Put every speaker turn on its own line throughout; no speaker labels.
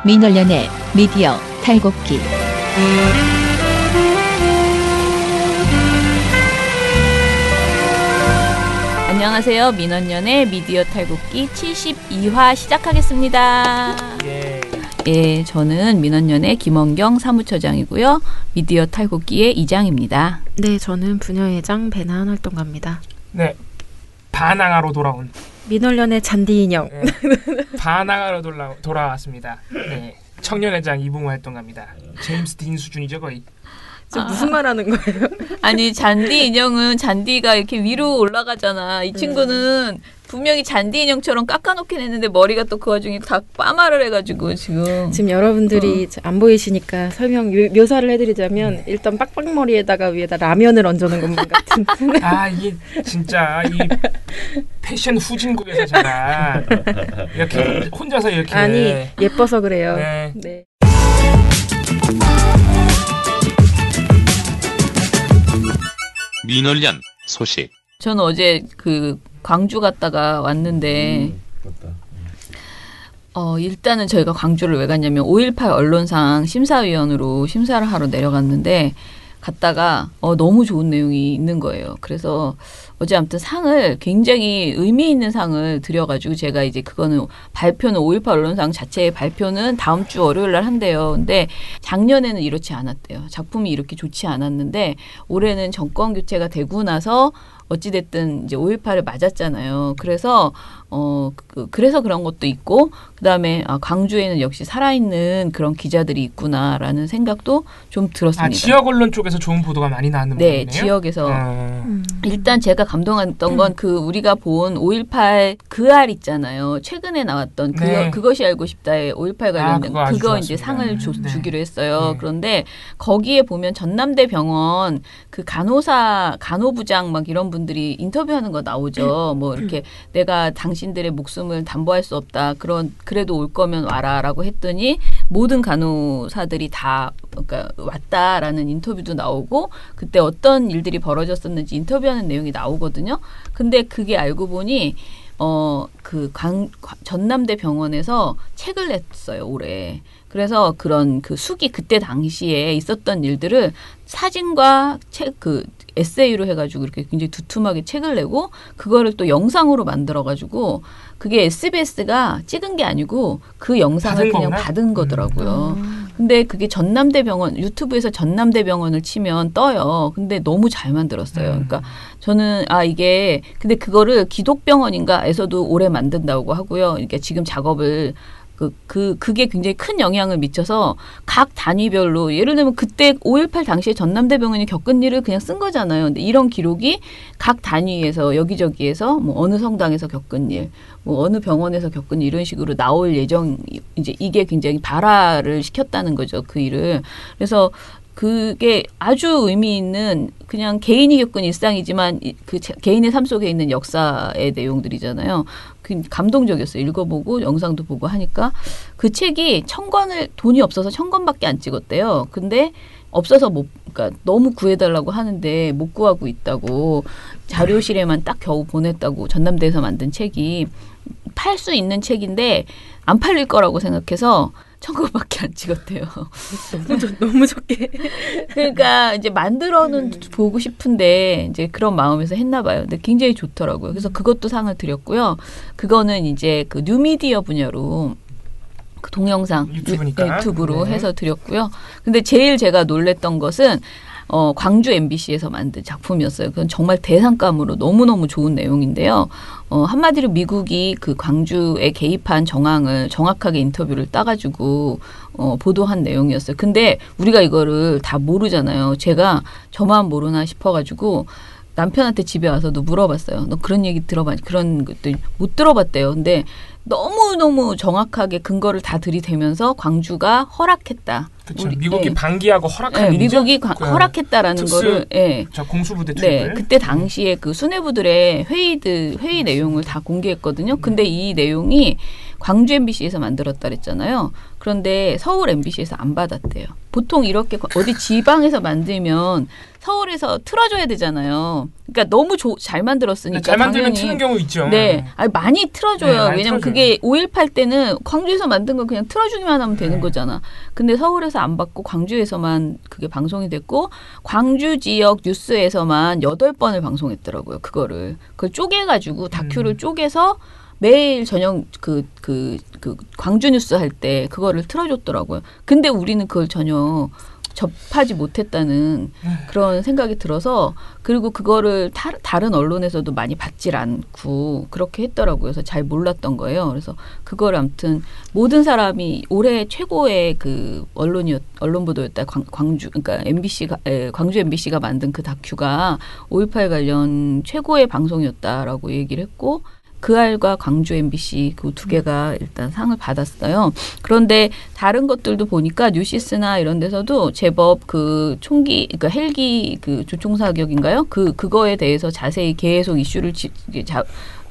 민원련의 미디어 탈곡기. 안녕하세요. 민원련의 미디어 탈곡기 72화 시작하겠습니다. 예, 저는 민원련의 김원경 사무처장이고요. 미디어 탈곡기의 이장입니다.
네, 저는 부녀회장 배나은 활동가입니다.
네, 반항아로 돌아온
민원련의 잔디 인형.
네, 반항아로 돌아왔습니다. 네, 청년회장 이붕호 활동가입니다. 제임스 딘 수준이죠 거의.
무슨 말 하는 거예요?
아니, 잔디 인형은 잔디가 이렇게 위로 올라가잖아. 이 친구는 분명히 잔디 인형처럼 깎아놓긴 했는데 머리가 또 그 와중에 다 빠마를 해가지고 지금
여러분들이 안 보이시니까 묘사를 해드리자면 일단 빡빡머리에다가 위에다 라면을 얹어놓은 것만 같은.
아, 이게 진짜 이 패션 후진국에서 제가 이렇게 혼자서 이렇게.
아니, 예뻐서 그래요.
네.
네.
민원련 소식.
저는 어제 그 광주 갔다가 왔는데 일단은 저희가 광주를 왜 갔냐면 5.18 언론상 심사위원으로 심사를 하러 내려갔는데 갔다가 너무 좋은 내용이 있는 거예요. 그래서 어제 아무튼 상을 굉장히 의미 있는 상을 드려가지고 제가 이제 그거는 발표는 5.18 언론상 자체의 발표는 다음 주 월요일 날 한대요. 근데 작년에는 이렇지 않았대요. 작품이 이렇게 좋지 않았는데 올해는 정권 교체가 되고 나서 어찌됐든 이제 5.18을 맞았잖아요. 그래서 그래서 그런 것도 있고 그다음에 광주에는 역시 살아있는 그런 기자들이 있구나라는 생각도 좀 들었습니다.
아, 지역 언론 쪽에서 좋은 보도가 많이 나왔는
네,
부분이네요?
지역에서 일단 제가 감동했던 건 그 우리가 본 5.18 그 알 있잖아요. 최근에 나왔던
네.
그것이 알고 싶다에 5.18 관련된 그거 이제 상을 주기로 했어요.
네.
그런데 거기에 보면 전남대 병원 그 간호부장 막 이런 분들이 인터뷰하는 거 나오죠. 뭐 이렇게 내가 당신들의 목숨을 담보할 수 없다. 그래도 올 거면 와라라고 했더니 모든 간호사들이 다 그러니까 왔다라는 인터뷰도 나오고 그때 어떤 일들이 벌어졌었는지 인터뷰하는 내용이 나오거든요. 근데 그게 알고 보니 전남대 병원에서 책을 냈어요, 올해. 그래서 그런 그 수기 그때 당시에 있었던 일들을 사진과 에세이로 해가지고 이렇게 굉장히 두툼하게 책을 내고 그거를 또 영상으로 만들어가지고 그게 SBS가 찍은 게 아니고 그 영상을 그냥 받은 거더라고요. 근데 그게 전남대병원 유튜브에서 전남대병원을 치면 떠요. 근데 너무 잘 만들었어요. 그러니까 저는 이게 근데 그거를 기독병원인가에서도 올해 만든다고 하고요. 그러니까 지금 작업을 그게 굉장히 큰 영향을 미쳐서 각 단위별로 예를 들면 그때 5.18 당시에 전남대병원이 겪은 일을 그냥 쓴 거잖아요. 근데 이런 기록이 각 단위에서 여기저기에서 뭐 어느 성당에서 겪은 일, 뭐 어느 병원에서 겪은 일 이런 식으로 나올 예정 이제 이게 굉장히 발화를 시켰다는 거죠. 그 일을. 그래서 그게 아주 의미 있는 그냥 개인이 겪은 일상이지만 그 개인의 삶 속에 있는 역사의 내용들이잖아요. 감동적이었어요. 읽어보고 영상도 보고 하니까 그 책이 돈이 없어서 1,000권밖에 안 찍었대요. 근데 없어서 그러니까 너무 구해달라고 하는데 못 구하고 있다고 자료실에만 딱 겨우 보냈다고 전남대에서 만든 책이 팔 수 있는 책인데 안 팔릴 거라고 생각해서 1,000권밖에 안 찍었대요.
너무 적게.
그러니까 이제 만들어는 보고 싶은데 이제 그런 마음에서 했나 봐요. 근데 굉장히 좋더라고요. 그래서 그것도 상을 드렸고요. 그거는 이제 그 뉴미디어 분야로 그 동영상 유튜브로 해서 드렸고요. 근데 제일 제가 놀랬던 것은 광주 MBC에서 만든 작품이었어요. 그건 정말 대상감으로 너무너무 좋은 내용인데요. 한마디로 미국이 그 광주에 개입한 정황을 정확하게 인터뷰를 따가지고 보도한 내용이었어요. 근데 우리가 이거를 다 모르잖아요. 제가 저만 모르나 싶어가지고 남편한테 집에 와서도 물어봤어요. 너 그런 얘기 들어봤니? 그런 것도 못 들어봤대요. 근데 너무너무 정확하게 근거를 다 들이대면서 광주가 허락했다.
그렇죠. 미국이 방기하고 허락한
미국이 허락했다라는 거를
공수부대 투입을.
그때 당시에 그 수뇌부들의 회의 내용을 다 공개했거든요. 근데 이 내용이 광주 MBC에서 만들었다 그랬잖아요. 그런데 서울 MBC에서 안 받았대요. 보통 이렇게 어디 지방에서 만들면 서울에서 틀어줘야 되잖아요. 그러니까 너무 잘 만들었으니까
잘 만들면
당연히,
트는 경우 있죠.
네, 아니, 많이 틀어줘요.
네, 많이
왜냐면
틀어줘요.
그게 5.18 때는 광주에서 만든 거 그냥 틀어주기만 하면 되는 거잖아. 근데 서울에서 안 받고 광주에서만 그게 방송이 됐고 광주 지역 뉴스에서만 8번을 방송했더라고요. 그걸 쪼개가지고 다큐를 쪼개서 매일 저녁 그 광주 뉴스 할 때 그거를 틀어줬더라고요. 근데 우리는 그걸 전혀 접하지 못했다는 그런 생각이 들어서 그리고 그거를 다른 언론에서도 많이 받질 않고 그렇게 했더라고요. 그래서 잘 몰랐던 거예요. 그래서 그걸 아무튼 모든 사람이 올해 최고의 그 언론 보도였다. 광주 그러니까 광주 MBC가 만든 그 다큐가 5.18 관련 최고의 방송이었다라고 얘기를 했고 그알과 광주 MBC 그 두 개가 일단 상을 받았어요. 그런데 다른 것들도 보니까 뉴시스나 이런 데서도 제법 그 총기, 그러니까 헬기 그 조총사격인가요? 그거에 대해서 자세히 계속 이슈를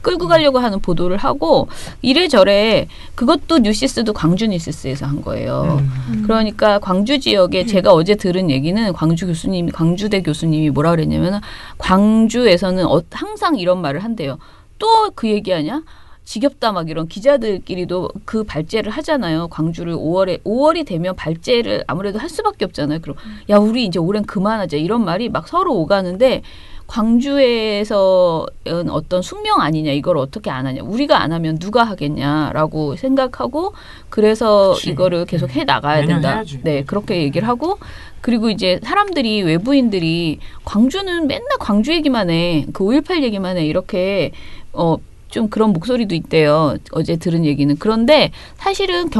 끌고 가려고 하는 보도를 하고 이래저래 그것도 뉴시스도 광주 뉴시스에서 한 거예요. 그러니까 광주 지역에 제가 어제 들은 얘기는 광주대 교수님이 뭐라 그랬냐면 광주에서는 항상 이런 말을 한대요. 또 그 얘기하냐? 지겹다 막 이런 기자들끼리도 그 발제를 하잖아요. 광주를 5월이 되면 발제를 아무래도 할 수밖에 없잖아요. 그럼 야 우리 이제 올해는 그만하자 이런 말이 막 서로 오가는데 광주에서는 어떤 숙명 아니냐 이걸 어떻게 안 하냐 우리가 안 하면 누가 하겠냐라고 생각하고 그래서 그치. 이거를 계속 해 나가야 된다.
해야지.
네 그렇게 얘기를 하고 그리고 이제 사람들이 외부인들이 광주는 맨날 광주 얘기만 해. 그 5.18 얘기만 해. 이렇게 좀 그런 목소리도 있대요. 어제 들은 얘기는. 그런데 사실은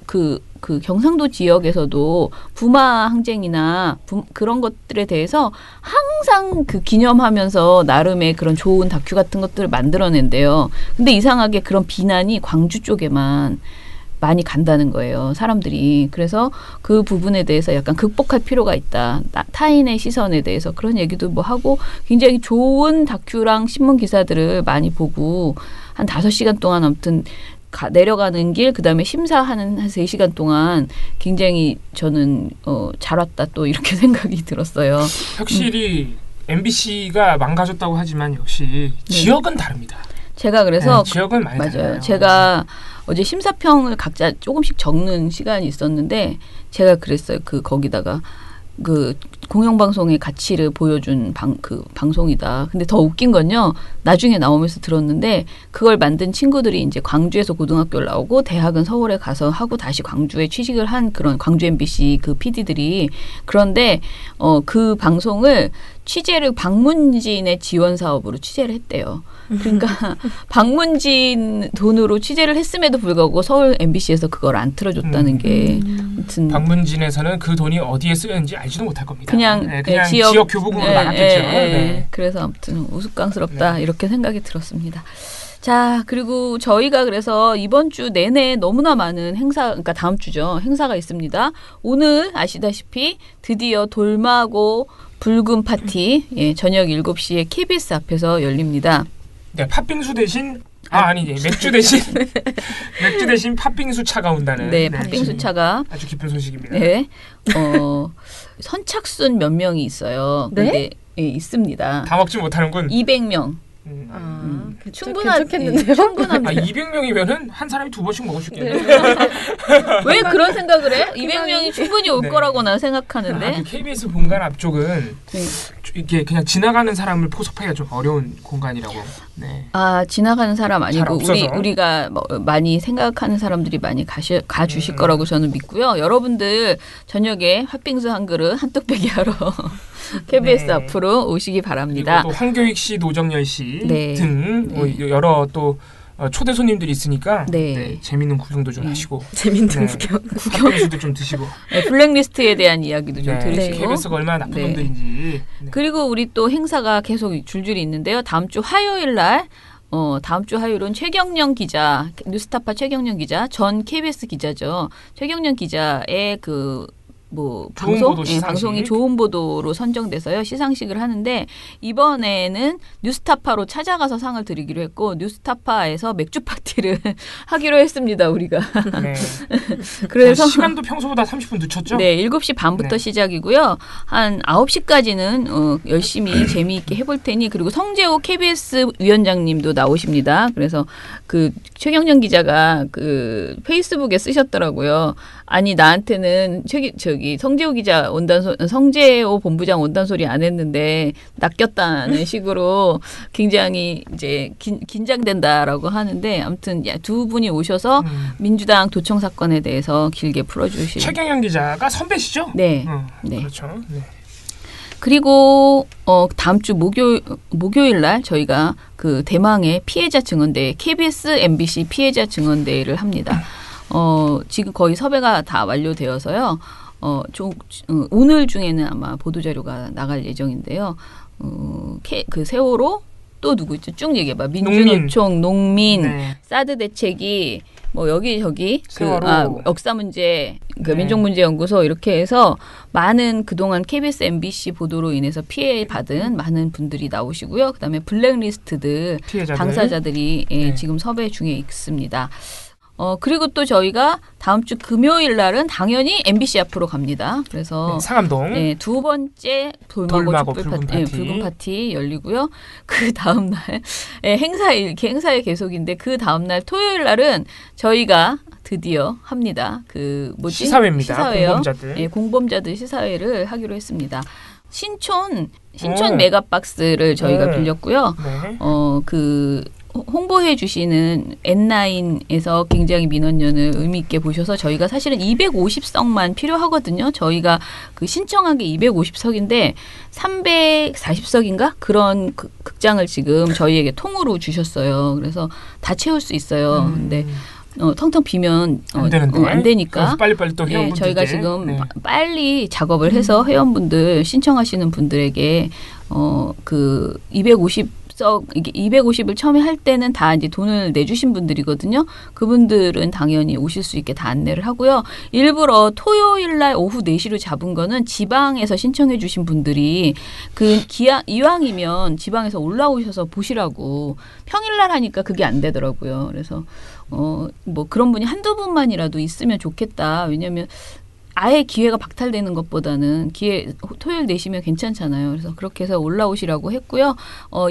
그 경상도 지역에서도 부마 항쟁이나 그런 것들에 대해서 항상 그 기념하면서 나름의 그런 좋은 다큐 같은 것들을 만들어낸대요. 근데 이상하게 그런 비난이 광주 쪽에만 많이 간다는 거예요. 사람들이. 그래서 그 부분에 대해서 약간 극복할 필요가 있다. 타인의 시선에 대해서 그런 얘기도 뭐 하고 굉장히 좋은 다큐랑 신문 기사들을 많이 보고 한 5시간 동안 아무튼 내려가는 길 그다음에 심사하는 한 3시간 동안 굉장히 저는 잘 왔다 또 이렇게 생각이 들었어요.
확실히 MBC가 망가졌다고 하지만 역시 지역은 다릅니다.
제가 그래서
지역은 많이
맞아요.
달라요.
제가 어제 심사평을 각자 조금씩 적는 시간이 있었는데 제가 그랬어요. 거기다가 그 공영방송의 가치를 보여준 방송이다. 근데 더 웃긴 건요. 나중에 나오면서 들었는데 그걸 만든 친구들이 이제 광주에서 고등학교를 나오고 대학은 서울에 가서 하고 다시 광주에 취직을 한 그런 광주 MBC 그 PD들이 그런데 그 방송을 취재를 방문진의 지원 사업으로 취재를 했대요. 그러니까 방문진 돈으로 취재를 했음에도 불구하고 서울 MBC에서 그걸 안 틀어줬다는 게 아무튼
방문진에서는 그 돈이 어디에 쓰였는지 알지도 못할 겁니다.
그냥
지역 교부금으로 나갔겠죠. 네.
그래서 아무튼 우스꽝스럽다 이렇게 생각이 들었습니다. 자, 그리고 저희가 그래서 이번 주 내내 너무나 많은 행사, 그러니까 다음 주죠. 행사가 있습니다. 오늘 아시다시피 드디어 돌마고 붉은 파티 저녁 7시에 KBS 앞에서 열립니다.
네, 팥빙수 대신 맥주 대신 팥빙수 차가 온다는.
네, 팥빙수 차가
아주 기쁜 소식입니다.
네, 선착순 몇 명이 있어요.
네?
근데, 있습니다.
다 먹지 못하는군.
200명.
괜찮겠는데요?
충분합니다.
200명이면은 한 사람이 2번씩 먹을 수 있겠네요.
왜 그런 생각을 해? 200명이 충분히 올 거라고 난 생각하는데.
KBS 본관 앞쪽은 이게 그냥 지나가는 사람을 포섭하기가 좀 어려운 공간이라고. 네.
지나가는 사람 아니고
잘
우리가 많이 생각하는 사람들이 많이 가주실 거라고 저는 믿고요. 여러분들 저녁에 팥빙수 한 그릇 한뚝배기 하러 KBS 앞으로 오시기 바랍니다.
그리고 또 황교익 씨, 노정열 씨
네.
등 여러 또 초대 손님들이 있으니까 재밌는 구경도 좀 하시고
재밌는 구경.
팥빙수도 좀 드시고
블랙리스트에 대한 이야기도 좀 들으시고
KBS가 얼마나 나쁜 놈들인지.
그리고 우리 또 행사가 계속 줄줄이 있는데요. 다음 주 화요일 날 다음 주 화요일은 최경영 기자, 뉴스타파 최경영 기자, 전 KBS 기자죠. 최경영 기자의 뭐
좋은
방송,
보도 시상식.
방송이 좋은 보도로 선정돼서요 시상식을 하는데 이번에는 뉴스타파로 찾아가서 상을 드리기로 했고 뉴스타파에서 맥주 파티를 하기로 했습니다 우리가.
네.
그래서
시간도 평소보다 30분 늦췄죠?
네, 7시 반부터
네.
시작이고요. 한 9시까지는 열심히 재미있게 해볼 테니 그리고 성재호 KBS 위원장님도 나오십니다. 그래서 그 최경영 기자가 그 페이스북에 쓰셨더라고요. 아니 나한테는 저기 성재호 기자 성재호 본부장 온단 소리 안 했는데 낚였다는 식으로 굉장히 이제 긴장된다라고 하는데 아무튼 두 분이 오셔서 민주당 도청 사건에 대해서 길게 풀어주실.
최경영 기자가 선배시죠?
네. 네.
그렇죠. 네.
그리고 다음 주 목요일 날 저희가 그 대망의 피해자 증언대 KBS, MBC 피해자 증언대회를 합니다. 지금 거의 섭외가 다 완료되어서요. 오늘 중에는 아마 보도자료가 나갈 예정인데요. 그 세월호 또 누구 있죠? 쭉 얘기해봐. 민주노총, 농민,
네.
사드 대책이 뭐 여기저기 역사 문제,
네.
민족문제연구소 이렇게 해서 많은 그동안 KBS, MBC 보도로 인해서 피해 받은 많은 분들이 나오시고요. 그다음에 블랙리스트들
피해자들.
당사자들이
네.
지금 섭외 중에 있습니다. 그리고 또 저희가 다음 주 금요일 날은 당연히 MBC 앞으로 갑니다. 그래서
상암동.
네, 두 번째 돌마고 붉은 파티 열리고요. 그 다음 날 행사의 계속인데 그 다음 날 토요일 날은 저희가 드디어 합니다. 그 뭐지?
시사회입니다.
시사회요.
공범자들.
네, 공범자들 시사회를 하기로 했습니다. 신촌 메가박스를 저희가 빌렸고요.
네.
그 홍보해 주시는 N9에서 굉장히 민원연을 의미 있게 보셔서 저희가 사실은 250석만 필요하거든요. 저희가 그 신청한 게 250석인데 340석인가? 그런 극장을 지금 저희에게 통으로 주셨어요. 그래서 다 채울 수 있어요. 근데 텅텅 비면 안 되니까
빨리빨리 또 회원분들
저희가 지금 빨리 작업을 해서 회원분들 신청하시는 분들에게 그 250을 처음에 할 때는 다 이제 돈을 내주신 분들이거든요. 그분들은 당연히 오실 수 있게 다 안내를 하고요. 일부러 토요일 날 오후 4시로 잡은 거는 지방에서 신청해 주신 분들이 이왕이면 지방에서 올라오셔서 보시라고 평일 날 하니까 그게 안 되더라고요. 그래서 뭐 그런 분이 한두 분만이라도 있으면 좋겠다. 왜냐하면 아예 기회가 박탈되는 것보다는 토요일 내시면 괜찮잖아요. 그래서 그렇게 해서 올라오시라고 했고요.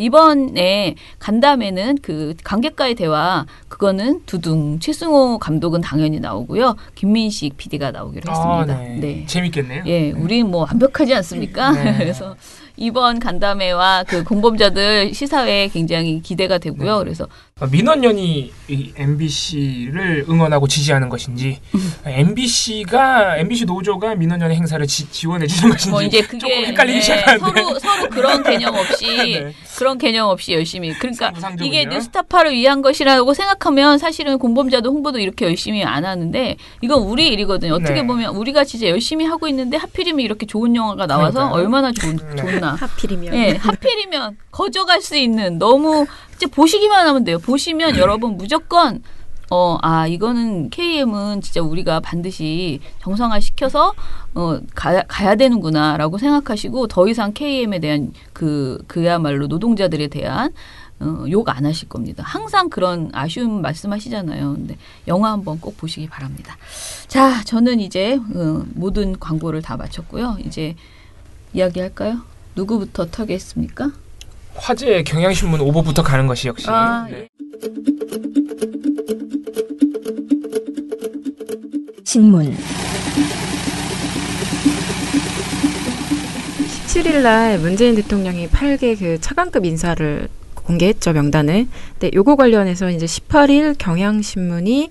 이번에 간담회는 그 관객과의 대화 그거는 두둥 최승호 감독은 당연히 나오고요. 김민식 PD가 나오기로 했습니다.
네. 재밌겠네요.
예, 우리 뭐 완벽하지 않습니까?
네.
그래서 이번 간담회와 그 공범자들 시사회 굉장히 기대가 되고요.
네.
그래서
민원연이 이 MBC를 응원하고 지지하는 것인지, MBC 노조가 민원연의 행사를 지원해 주는 것인지
뭐 이제 그게
조금 헷갈리기 시작하는데
서로 그런 개념 없이
네.
그런 개념 없이 열심히 그러니까
상부상조군요.
이게 뉴스타파를 위한 것이라고 생각하면 사실은 공범자도 홍보도 이렇게 열심히 안 하는데 이건 우리 일이거든요. 어떻게
네.
보면 우리가 진짜 열심히 하고 있는데 하필이면 이렇게 좋은 영화가 나와서
그러니까요.
얼마나 좋나.
하필이면.
예, 하필이면 거저갈 수 있는 너무 진짜 보시기만 하면 돼요. 보시면 여러분 무조건 이거는 KM은 진짜 우리가 반드시 정상화 시켜서 가야 되는구나라고 생각하시고 더 이상 KM에 대한 그야말로 노동자들에 대한 욕 안 하실 겁니다. 항상 그런 아쉬운 말씀하시잖아요. 근데 영화 한번 꼭 보시기 바랍니다. 자, 저는 이제 모든 광고를 다 마쳤고요. 이제 이야기할까요? 누구부터 털겠습니까?
화제 경향신문 오보부터 가는 것이 역시
예.
신문
17일 날 문재인 대통령이 8개 그 차관급 인사를 공개했죠, 명단을. 근데 요거 관련해서 이제 18일 경향신문이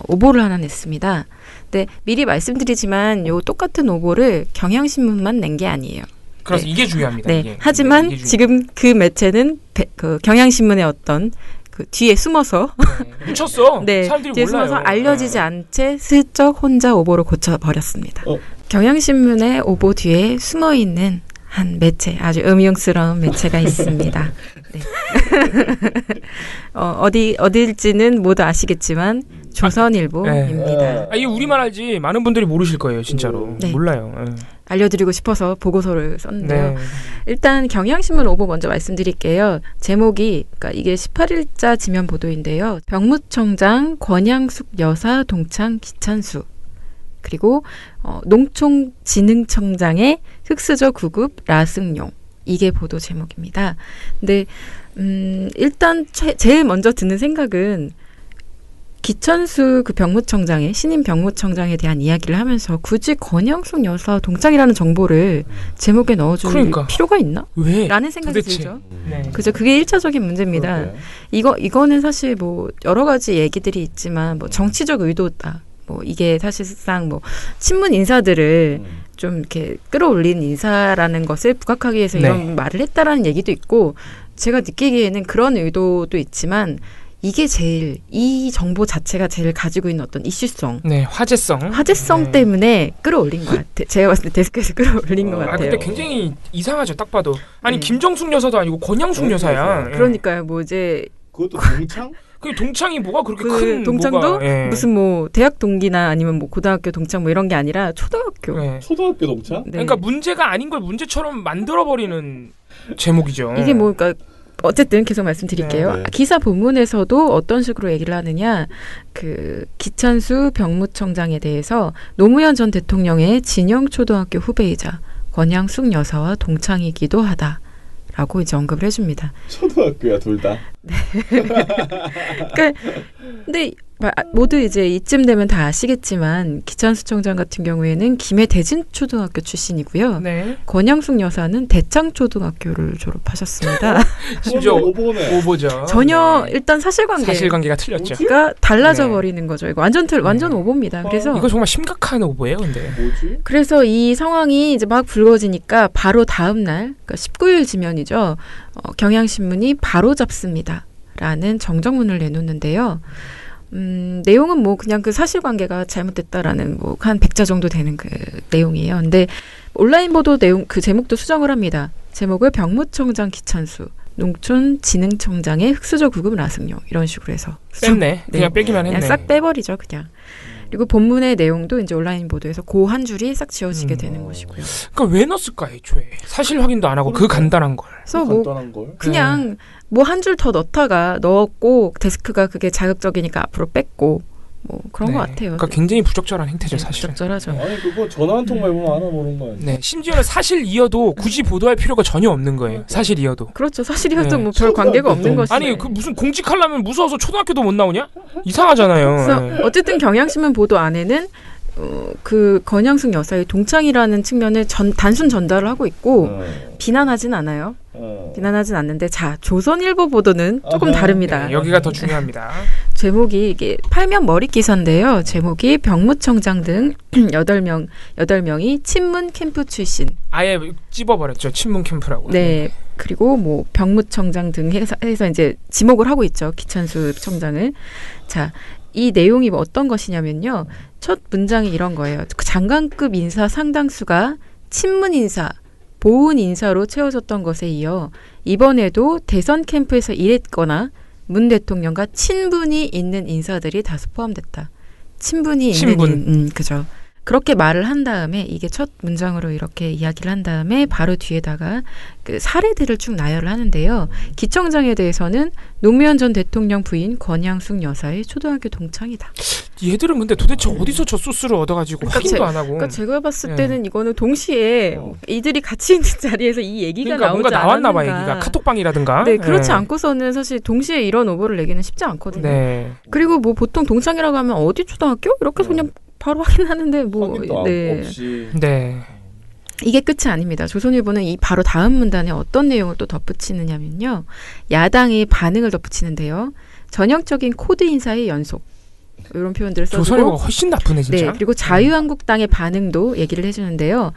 오보를 하나 냈습니다. 근데 미리 말씀드리지만 요 똑같은 오보를 경향신문만 낸 게 아니에요.
그래서 이게 중요합니다.
네.
이게.
하지만
이게
지금 그 매체는 그 경향신문의 어떤 그 뒤에 숨어서
묻혔어.
네,
사람들이
뒤에
몰라요.
숨어서 알려지지 않은 채 슬쩍 혼자 오보를 고쳐버렸습니다. 경향신문의 오보 뒤에 숨어있는 한 매체, 아주 음흉스러운 매체가 있습니다. 네. 어딜지는 모두 아시겠지만 조선일보입니다.
이게 우리만 알지 많은 분들이 모르실 거예요, 진짜로.
네.
몰라요.
알려드리고 싶어서 보고서를 썼는데요.
네.
일단 경향신문 오보 먼저 말씀드릴게요. 제목이 그러니까 이게 18일자 지면 보도인데요. 병무청장 권양숙 여사 동창 기찬수 그리고 농촌진흥청장의 흑수저 9급 라승용 이게 보도 제목입니다. 근데 일단 제일 먼저 드는 생각은 기천수 그 병무청장의 신임 병무청장에 대한 이야기를 하면서 굳이 권양숙 여사 동창이라는 정보를 제목에 넣어줄 필요가 있나?
왜?
라는 생각이
도대체.
들죠.
네.
그죠. 그게 1차적인 문제입니다. 이거는 사실 뭐 여러 가지 얘기들이 있지만 뭐 정치적 의도다. 뭐 이게 사실상 뭐 친문 인사들을 좀 이렇게 끌어올린 인사라는 것을 부각하기 위해서 이런 말을 했다라는 얘기도 있고 제가 느끼기에는 그런 의도도 있지만 이게 제일 이 정보 자체가 제일 가지고 있는 어떤 이슈성, 화제성 때문에 끌어올린 것 같아. 제가 봤을 때 데스크에서 끌어올린 것 같아요.
근데 굉장히 이상하죠. 딱 봐도 아니 김정숙 여사도 아니고 권양숙 여사야.
그러니까요. 뭐 이제
그것도 동창?
그 동창이 뭐가 그렇게 큰
동창도 무슨 뭐 대학 동기나 아니면 뭐 고등학교 동창 뭐 이런 게 아니라 초등학교.
초등학교 동창?
네. 그러니까 문제가 아닌 걸 문제처럼 만들어 버리는 제목이죠.
이게 뭐 그러니까 어쨌든 계속 말씀드릴게요.
네.
기사 본문에서도 어떤 식으로 얘기를 하느냐. 그 기찬수 병무청장에 대해서 노무현 전 대통령의 진영초등학교 후배이자 권양숙 여사와 동창이기도 하다라고 이제 언급을 해줍니다.
초등학교야 둘 다.
네. 그러니까 근데 모두 이제 이쯤 되면 다 아시겠지만 기찬수 청장 같은 경우에는 김해 대진초등학교 출신이고요.
네.
권양숙 여사는 대창초등학교를 졸업하셨습니다.
심지어 오보죠.
전혀 일단 사실관계가
틀렸죠.
그러니까 달라져 버리는 거죠. 이거 완전 오보입니다. 그래서
이거 정말 심각한 오보예요, 근데.
뭐지?
그래서 이 상황이 이제 막 불거지니까 바로 다음 날, 그러니까 19일 지면이죠. 경향신문이 바로 잡습니다라는 정정문을 내놓는데요. 내용은 뭐 그냥 그 사실관계가 잘못됐다라는 뭐 한 100자 정도 되는 그 내용이에요. 근데 온라인 보도 내용 그 제목도 수정을 합니다. 제목을 병무청장 기찬수, 농촌진흥청장의 흑수저 9급 라승용 이런 식으로 해서
뺐네. 그냥 빼기만 했네.
그냥 싹 빼버리죠, 그냥. 그리고 본문의 내용도 이제 온라인 보도에서 그 한 줄이 싹 지워지게 되는 것이고요.
그러니까 왜 넣었을까 애초에 사실 확인도 안 하고 그 간단한 걸.
그래서 뭐 그냥 뭐 한 줄 더 넣었고 데스크가 그게 자극적이니까 앞으로 뺐고 뭐 그런 것 같아요.
그러니까 굉장히 부적절한 행태죠, 사실은.
부적절하죠.
아니 그거 전화 한 통만 해보면 알아보는 거예요.
네, 심지어는 사실이어도 굳이 보도할 필요가 전혀 없는 거예요. 사실이어도.
그렇죠. 사실이어도 뭐 별 관계가 없는 것이죠.
아니 그 무슨 공직하려면 무서워서 초등학교도 못 나오냐? 이상하잖아요.
그래서 어쨌든 경향신문 보도 안에는 그 권양숙 여사의 동창이라는 측면을 단순 전달을 하고 있고 비난하진 않아요. 비난하진 않는데 자 조선일보 보도는 조금 다릅니다.
네, 여기가 더 중요합니다.
제목이 이게 8면 머리 기사인데요. 제목이 병무청장 등 8명이 친문 캠프 출신.
아예 찝어버렸죠. 친문 캠프라고.
네. 그리고 뭐 병무청장 등 해서 이제 지목을 하고 있죠. 기찬수 청장을. 자, 이 내용이 뭐 어떤 것이냐면요. 첫 문장이 이런 거예요. 장관급 인사 상당수가 친문 인사, 보훈 인사로 채워졌던 것에 이어 이번에도 대선 캠프에서 일했거나 문 대통령과 친분이 있는 인사들이 다수 포함됐다. 친분이 있는 그죠. 그렇게 말을 한 다음에 이게 첫 문장으로 이렇게 이야기를 한 다음에 바로 뒤에다가 그 사례들을 쭉 나열을 하는데요. 기청장에 대해서는 노무현 전 대통령 부인 권양숙 여사의 초등학교 동창이다.
얘들은 근데 도대체 어디서 저 소스를 얻어가지고 확인도 안 하고.
그러니까 제가 봤을 때는 이거는 동시에 이들이 같이 있는 자리에서 이 얘기가
그러니까
나오지
뭔가 나왔나 봐
않았는가.
얘기가 카톡방이라든가.
네, 그렇지 않고서는 사실 동시에 이런 오보를 내기는 쉽지 않거든요.
네.
그리고 뭐 보통 동창이라고 하면 어디 초등학교? 이렇게 그냥 바로 확인하는데 뭐
없이.
네.
이게 끝이 아닙니다. 조선일보는 이 바로 다음 문단에 어떤 내용을 또 덧붙이느냐면요. 야당의 반응을 덧붙이는데요. 전형적인 코드 인사의 연속. 이런 표현들을 써주고
조선일보가 훨씬 나쁘네 진짜.
네, 그리고 자유한국당의 반응도 얘기를 해주는데요.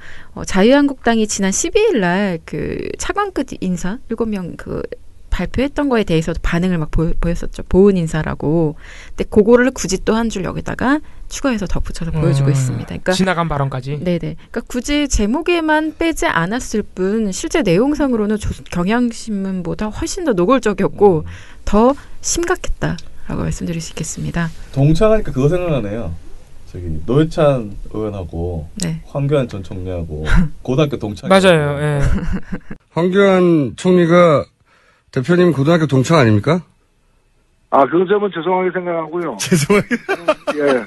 자유한국당이 지난 12일 날 그 차관급 인사 7명 그 발표했던 거에 대해서도 반응을 막 보였었죠. 보훈 인사라고. 근데 그거를 굳이 또 한 줄 여기다가 추가해서 덧붙여서 보여주고 있습니다. 그러니까
지나간 발언까지.
네네. 그러니까 굳이 제목에만 빼지 않았을 뿐 실제 내용상으로는 경향신문보다 훨씬 더 노골적이었고 더 심각했다. 라고 말씀드릴 수 있겠습니다.
동창하니까 그거 생각나네요. 저기 노회찬 의원하고
네.
황교안 전 총리하고 고등학교 동창.
맞아요. 예.
황교안 총리가 대표님 고등학교 동창 아닙니까?
그건 점은 죄송하게 생각하고요.
죄송하게.
예.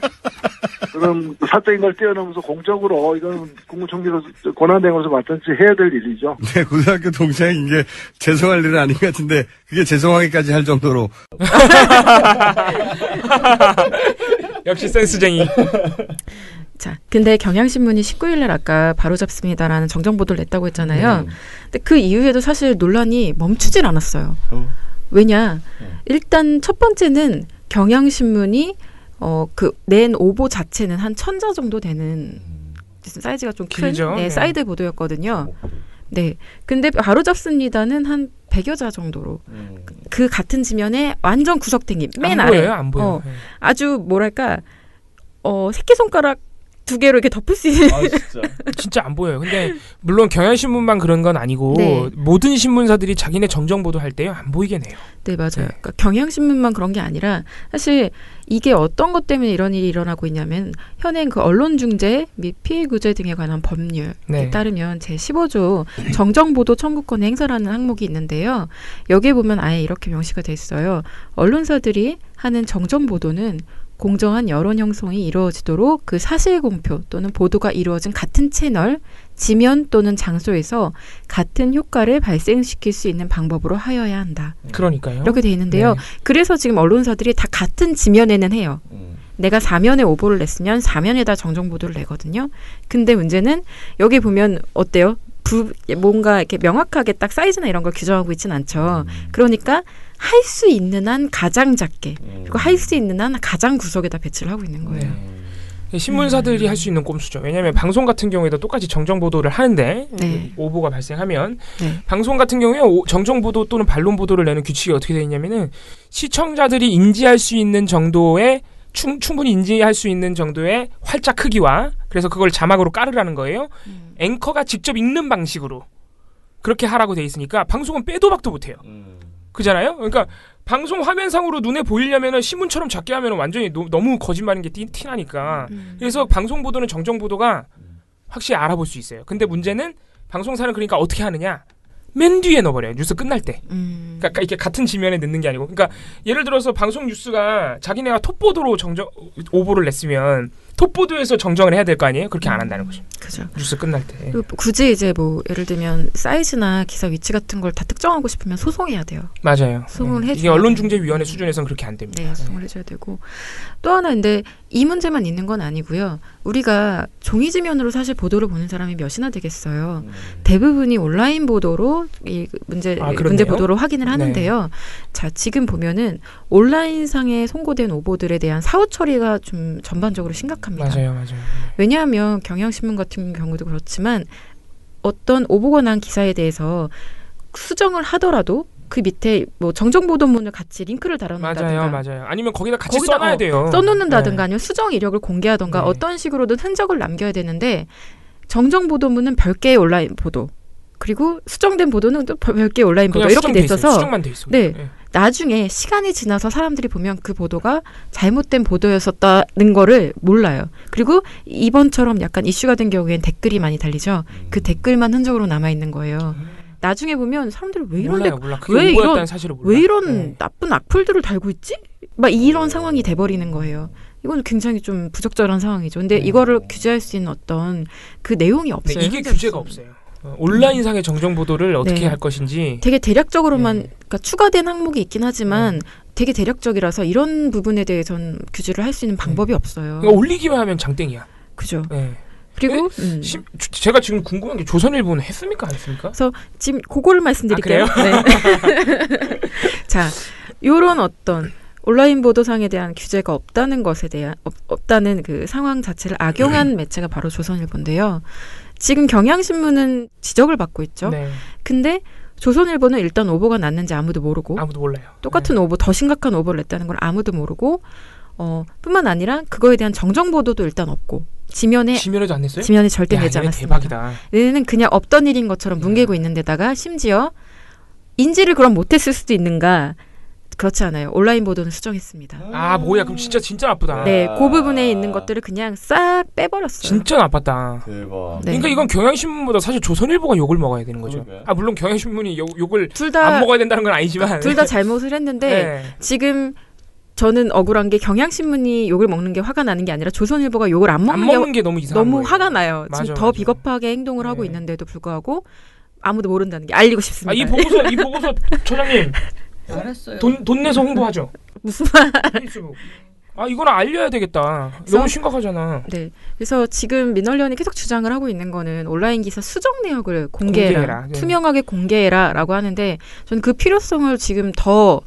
그럼 사적인 걸 뛰어넘어서 공적으로 이건 국무총리로 권한대행으로서 맡든지 해야 될 일이죠.
네, 고등학교 동창인 게 죄송할 일은 아닌 것 같은데 그게 죄송하기까지 할 정도로.
역시 센스쟁이.
자, 근데 경향신문이 19일날 아까 바로잡습니다라는 정정보도를 냈다고 했잖아요. 근데 그 이후에도 사실 논란이 멈추질 않았어요. 왜냐? 일단 첫 번째는 경향신문이 낸 오보 자체는 한 1000자 정도 되는 사이즈가 좀 큰 네, 사이드 보도였거든요. 네. 근데 바로잡습니다는 한 100여 자 정도로 그 같은 지면에 완전 구석탱이 맨 아래.
안 보여요.
아주 뭐랄까 새끼손가락 2개로 이렇게 덮을 수 있는.
진짜 안 보여요. 근데 물론 경향신문만 그런 건 아니고
네.
모든 신문사들이 자기네 정정 보도할 때요 안 보이게 내요.
네, 맞아요. 그러니까 경향신문만 그런 게 아니라 사실 이게 어떤 것 때문에 이런 일이 일어나고 있냐면 현행 그 언론중재 및 피해구제 등에 관한 법률에 따르면 제15조 정정보도 청구권 행사라는 항목이 있는데요. 여기에 보면 아예 이렇게 명시가 돼 있어요. 언론사들이 하는 정정보도는 공정한 여론 형성이 이루어지도록 그 사실 공표 또는 보도가 이루어진 같은 채널, 지면 또는 장소에서 같은 효과를 발생시킬 수 있는 방법으로 하여야 한다.
그러니까요.
이렇게 돼 있는데요.
네.
그래서 지금 언론사들이 다 같은 지면에는 해요. 내가 4면에 오보를 냈으면 4면에다 정정보도를 내거든요. 근데 문제는 여기 보면 어때요? 뭔가 이렇게 명확하게 딱 사이즈나 이런 걸 규정하고 있진 않죠. 그러니까 할 수 있는 한 가장 작게 그리고 할 수 있는 한 가장 구석에다 배치를 하고 있는 거예요.
신문사들이 할 수 있는 꼼수죠. 왜냐하면 방송 같은 경우에도 똑같이 정정 보도를 하는데 오보가 발생하면 방송 같은 경우에 정정 보도 또는 반론 보도를 내는 규칙이 어떻게 되어 있냐면은 시청자들이 인지할 수 있는 정도의 충분히 인지할 수 있는 정도의 활자 크기와 그래서 그걸 자막으로 깔으라는 거예요. 앵커가 직접 읽는 방식으로 그렇게 하라고 돼 있으니까 방송은 빼도 박도 못해요. 그잖아요. 그러니까 방송 화면상으로 눈에 보이려면은 신문처럼 작게 하면은 완전히 너무 거짓말인 게 티나니까. 그래서 방송 보도는 정정 보도가 확실히 알아볼 수 있어요. 근데 문제는 방송사는 그러니까 어떻게 하느냐? 맨 뒤에 넣어버려요. 뉴스 끝날 때. 그러니까 이게 같은 지면에 넣는 게 아니고. 그러니까 예를 들어서 방송 뉴스가 자기네가 톱보도로 오보를 냈으면 톱보도에서 정정을 해야 될 거 아니에요? 그렇게 안 한다는 거죠.
그죠.
뉴스 끝날 때.
굳이 이제 뭐 예를 들면 사이즈나 기사 위치 같은 걸 다 특정하고 싶으면 소송해야 돼요.
맞아요.
소송을 해줘야
이게 언론중재위원회 수준에서는 그렇게 안 됩니다.
네, 소송을 해줘야 되고 또 하나 근데 이 문제만 있는 건 아니고요. 우리가 종이지면으로 사실 보도를 보는 사람이 몇이나 되겠어요. 대부분이 온라인 보도로 이 문제 보도로 확인을 하는데요. 자, 지금 보면은 온라인상에 송고된 오보들에 대한 사후 처리가 좀 전반적으로 심각합니다.
맞아요.
왜냐하면 경향신문 같은 경우도 그렇지만 어떤 오보가 난 기사에 대해서 수정을 하더라도 그 밑에 뭐 정정보도문을 같이 링크를 달아놓는다든가
맞아요. 아니면 거기다 같이 써놔야 돼요.
써놓는다든가 아니면 수정 이력을 공개하던가 어떤 식으로든 흔적을 남겨야 되는데 정정보도문은 별개의 온라인 보도 그리고 수정된 보도는 또 별개의 온라인 보도 이렇게 돼 있어서
수정만 돼 있어.
네. 나중에 시간이 지나서 사람들이 보면 그 보도가 잘못된 보도였었다는 거를 몰라요. 그리고 이번처럼 약간 이슈가 된 경우에는 댓글이 많이 달리죠. 그 댓글만 흔적으로 남아있는 거예요. 나중에 보면 사람들이 왜 이런 나쁜 악플들을 달고 있지? 막 이런 상황이 돼버리는 거예요. 이건 굉장히 좀 부적절한 상황이죠. 근데 이거를 규제할 수 있는 어떤 그 내용이 없어요.
이게 규제가 없어요. 온라인상의 정정 보도를 어떻게 할 것인지
되게 대략적으로만 그러니까 추가된 항목이 있긴 하지만 되게 대략적이라서 이런 부분에 대해서는 규제를 할 수 있는 방법이 없어요.
그러니까 올리기만 하면 장땡이야.
그죠.
네.
그리고
제가 지금 궁금한 게 조선일보는 했습니까 안 했습니까?
그래서 지금 그거를 말씀드릴게요. 네. 자, 요런 어떤 온라인 보도상에 대한 규제가 없다는 것에 대한 없다는 그 상황 자체를 악용한 매체가 바로 조선일보인데요. 지금 경향신문은 지적을 받고 있죠. 근데 조선일보는 일단 오보가 났는지 아무도 모르고
아무도 몰라요.
똑같은 오보, 더 심각한 오보를 냈다는 걸 아무도 모르고 뿐만 아니라 그거에 대한 정정 보도도 일단 없고 지면에도 안 냈어요? 지면에 절대 내지 않았습니다.
대박이다.
얘는 그냥 없던 일인 것처럼 뭉개고 있는 데다가 심지어 인지를 그럼 못했을 수도 있는가 그렇지 않아요. 온라인 보도는 수정했습니다.
아 뭐야 그럼 진짜 나쁘다.
네, 그 부분에 있는 것들을 그냥 싹 빼버렸어요.
진짜 나빴다.
대박.
네.
그러니까 이건 경향신문보다 사실 조선일보가 욕을 먹어야 되는 거죠.
그러게요.
아 물론 경향신문이 욕을
둘 다
안 먹어야 된다는 건 아니지만
둘 다 잘못을 했는데
네.
지금 저는 억울한 게 경향신문이 욕을 먹는 게 화가 나는 게 아니라 조선일보가 욕을 안 먹는
게 너무 이상한
너무
거예요.
화가 나요.
맞아,
지금 더
맞아.
비겁하게 행동을 하고
네.
있는데도 불구하고 아무도 모른다는 게 알리고 싶습니다.
이 보고서 처장님
알았어요.
돈 내서 홍보하죠.
무슨 말?
페이스북. 아 이거는 알려야 되겠다. 너무 심각하잖아.
네. 그래서 지금 민원련이 계속 주장을 하고 있는 거는 온라인 기사 수정 내역을 공개해라.
네.
투명하게 공개해라라고 하는데 저는 그 필요성을 지금 더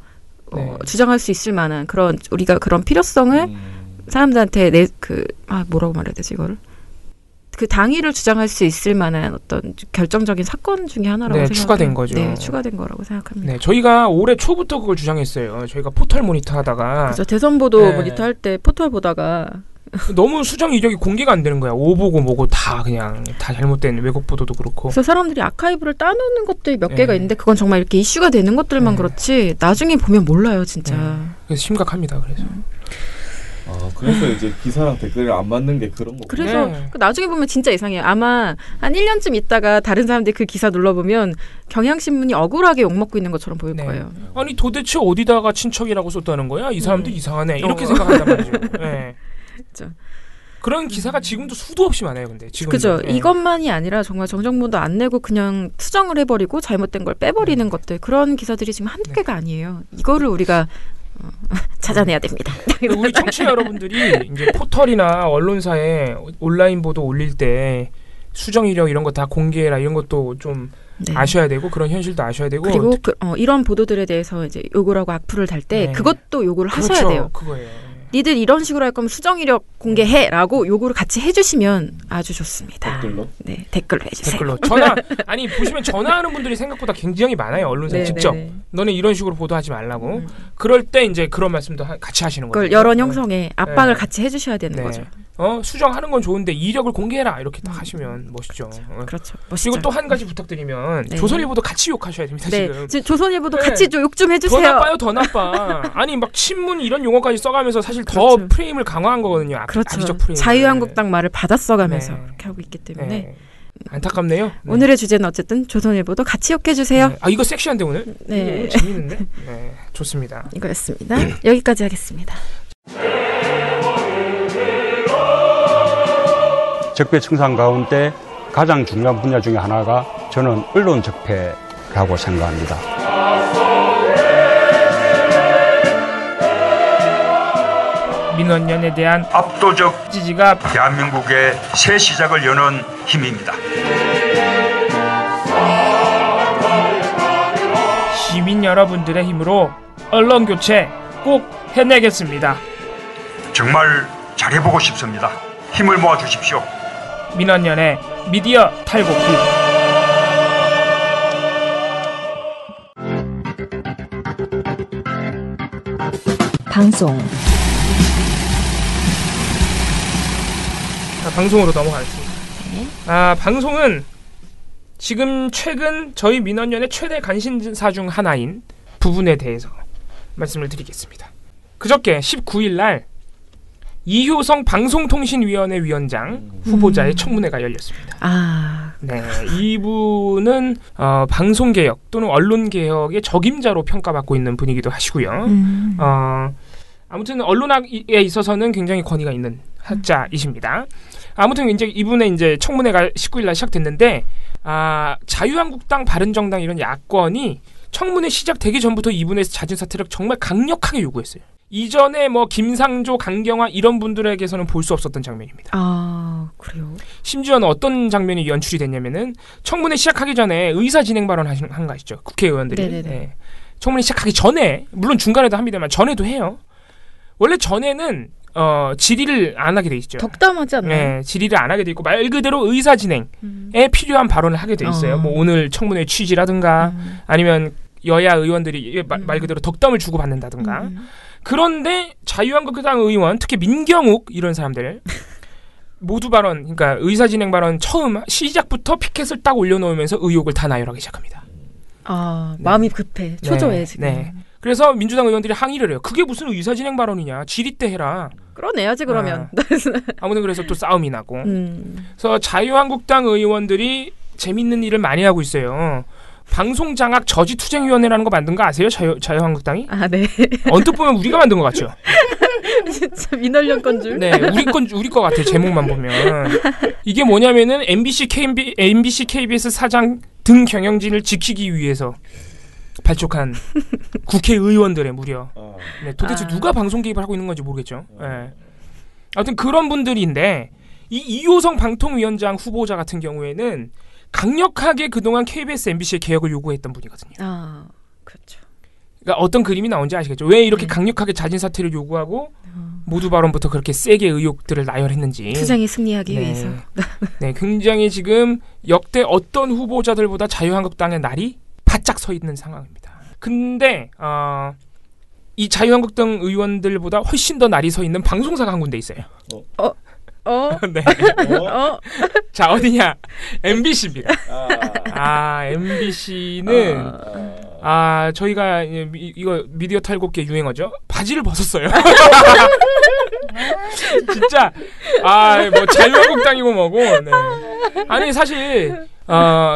네.
주장할 수 있을 만한 그런 우리가 그런 필요성을 사람들한테 뭐라고 말해야 되지 이거를 그 당위를 주장할 수 있을 만한 어떤 결정적인 사건 중에 하나라고 생각해요.
추가된 거죠.
네, 추가된 거라고 생각합니다.
네, 저희가 올해 초부터 그걸 주장했어요. 저희가 포털 모니터 하다가
그래서 대선 보도
네.
모니터 할 때 포털 보다가
너무 수정 이력이 공개가 안 되는 거야. 오보고 뭐고 다 그냥 다 잘못된 왜곡 보도도 그렇고.
그래서 사람들이 아카이브를 따놓는 것들이 몇 개가
네.
있는데 그건 정말 이렇게 이슈가 되는 것들만
네.
그렇지 나중에 보면 몰라요 진짜.
네. 그래서 심각합니다. 그래서.
그래서 이제 기사랑 댓글이 안 맞는 게 그런 거.
그래서
네.
나중에 보면 진짜 이상해요. 아마 한 1년쯤 있다가 다른 사람들이 그 기사 눌러보면 경향신문이 억울하게 욕먹고 있는 것처럼 보일
네.
거예요.
아니 도대체 어디다가 친척이라고 썼다는 거야? 이 사람들 이상하네. 이렇게 생각한단 말이죠. 네.
그렇죠.
그런 기사가 지금도 수도 없이 많아요. 근데 지금
그죠. 이것만이 아니라 정말 정정보도 안 내고 그냥 수정을 해버리고 잘못된 걸 빼버리는 것들 그런 기사들이 지금 한두 개가 아니에요. 이거를 우리가 찾아내야 됩니다.
우리 청취자 여러분들이 이제 포털이나 언론사에 온라인 보도 올릴 때 수정 이력 이런 거 다 공개해라 이런 것도 좀
네.
아셔야 되고 그런 현실도 아셔야 되고
그리고 이런 보도들에 대해서 이제 요구를 하고 악플을 달 때
네.
그것도 요구를
그렇죠,
하셔야 돼요.
그거예요.
니들 이런 식으로 할 거면 수정 이력 공개해라고 요구를 같이 해주시면 아주 좋습니다.
댓글로?
네, 댓글로 해주세요.
댓글로 아니 보시면 전화하는 분들이 생각보다 굉장히 많아요. 언론사에
네,
직접
네, 네.
너네 이런 식으로 보도하지 말라고. 그럴 때 이제 그런 말씀도 같이 하시는 거죠.
그걸 여론 형성에 압박을
네.
같이 해주셔야 되는
네.
거죠.
수정하는 건 좋은데 이력을 공개해라 이렇게 딱 하시면 멋있죠.
그렇죠. 멋있죠.
그리고 또 한 가지 부탁드리면
네.
조선일보도 같이 욕하셔야 됩니다.
네,
지금.
조선일보도
네.
같이 욕 좀 해주세요.
더 나빠요, 더 나빠. 아니 막 친문 이런 용어까지 써가면서 사실 더
그렇죠.
프레임을 강화한 거거든요.
그렇죠.
악의적 프레임.
자유한국당 말을 받아 써가면서
네.
그렇게 하고 있기 때문에
네. 안타깝네요. 네.
오늘의 주제는 어쨌든 조선일보도 같이 욕해주세요.
네. 이거 섹시한데 오늘?
네.
오늘 재밌는데? 네, 좋습니다.
이거였습니다. 여기까지 하겠습니다.
적폐 청산 가운데 가장 중요한 분야 중에 하나가 저는 언론 적폐라고 생각합니다.
민원연에 대한
압도적
지지가
대한민국의 새 시작을 여는 힘입니다.
시민 여러분들의 힘으로 언론 교체 꼭 해내겠습니다.
정말 잘해보고 싶습니다. 힘을 모아 주십시오.
민원연의 미디어 탈곡기.
방송.
방송으로 넘어가겠습니다. 방송은 지금 최근 저희 민원연의 최대 관심사 중 하나인 부분에 대해서 말씀을 드리겠습니다. 그저께 19일 날 이효성 방송통신위원회 위원장 후보자의 청문회가 열렸습니다. 네, 이분은 방송개혁 또는 언론개혁의 적임자로 평가받고 있는 분이기도 하시고요. 아무튼 언론학에 있어서는 굉장히 권위가 있는 학자이십니다. 아무튼 이제 이분의 이제 청문회가 19일 날 시작됐는데 자유한국당, 바른정당 이런 야권이 청문회 시작되기 전부터 이분의 잦은 사퇴를 정말 강력하게 요구했어요. 이전에 뭐 김상조, 강경화 이런 분들에게서는 볼 수 없었던 장면입니다.
그래요?
심지어는 어떤 장면이 연출이 됐냐면은 청문회 시작하기 전에 의사 진행 발언 하는 거 아시죠? 국회의원들이. 네. 청문회 시작하기 전에 물론 중간에도 합니다만 전에도 해요. 원래 전에는 질의를 안 하게 돼 있죠.
덕담하지 않나요?
네, 질의를 안 하게 돼 있고 말 그대로 의사 진행에 필요한 발언을 하게 돼 있어요. 뭐 오늘 청문회 취지라든가 아니면 여야 의원들이 말 그대로 덕담을 주고 받는다든가. 그런데 자유한국당 의원, 특히 민경욱 이런 사람들 모두 발언, 그러니까 의사 진행 발언 처음 시작부터 피켓을 딱 올려놓으면서 의혹을 다 나열하기 시작합니다.
마음이 급해, 초조해 지금.
네. 그래서 민주당 의원들이 항의를 해요. 그게 무슨 의사진행 발언이냐. 질의 때 해라.
끌어내야지 그러면.
아무튼 그래서 또 싸움이 나고. 그래서 자유한국당 의원들이 재밌는 일을 많이 하고 있어요. 방송장악 저지투쟁위원회라는 거 만든 거 아세요? 자유한국당이?
아, 네.
언뜻 보면 우리가 만든 것 같죠?
진짜 민원련 건 줄?
네, 우리 거 같아요. 제목만 보면. 이게 뭐냐면은 MBC, KBS 사장 등 경영진을 지키기 위해서 발족한 국회의원들의 무려. 네, 도대체 누가 방송 개입을 하고 있는 건지 모르겠죠. 네. 아무튼 그런 분들인데 이 이효성 방통위원장 후보자 같은 경우에는 강력하게 그동안 KBS, MBC의 개혁을 요구했던 분이거든요.
아, 그렇죠.
그러니까 어떤 그림이 나온지 아시겠죠? 왜 이렇게 강력하게 자진 사퇴를 요구하고 모두 발언부터 그렇게 세게 의혹들을 나열했는지.
투쟁이 승리하기 위해서.
네, 굉장히 지금 역대 어떤 후보자들보다 자유한국당의 날이 바짝 서 있는 상황입니다. 근데 이 자유한국당 의원들보다 훨씬 더 날이 서 있는 방송사가 한 군데 있어요. 네. 자, 어디냐? MBC입니다. MBC는 저희가 이거 미디어 탈곡계 유행어죠. 바지를 벗었어요. 진짜 뭐 자유한국당이고 뭐고. 네. 아니 사실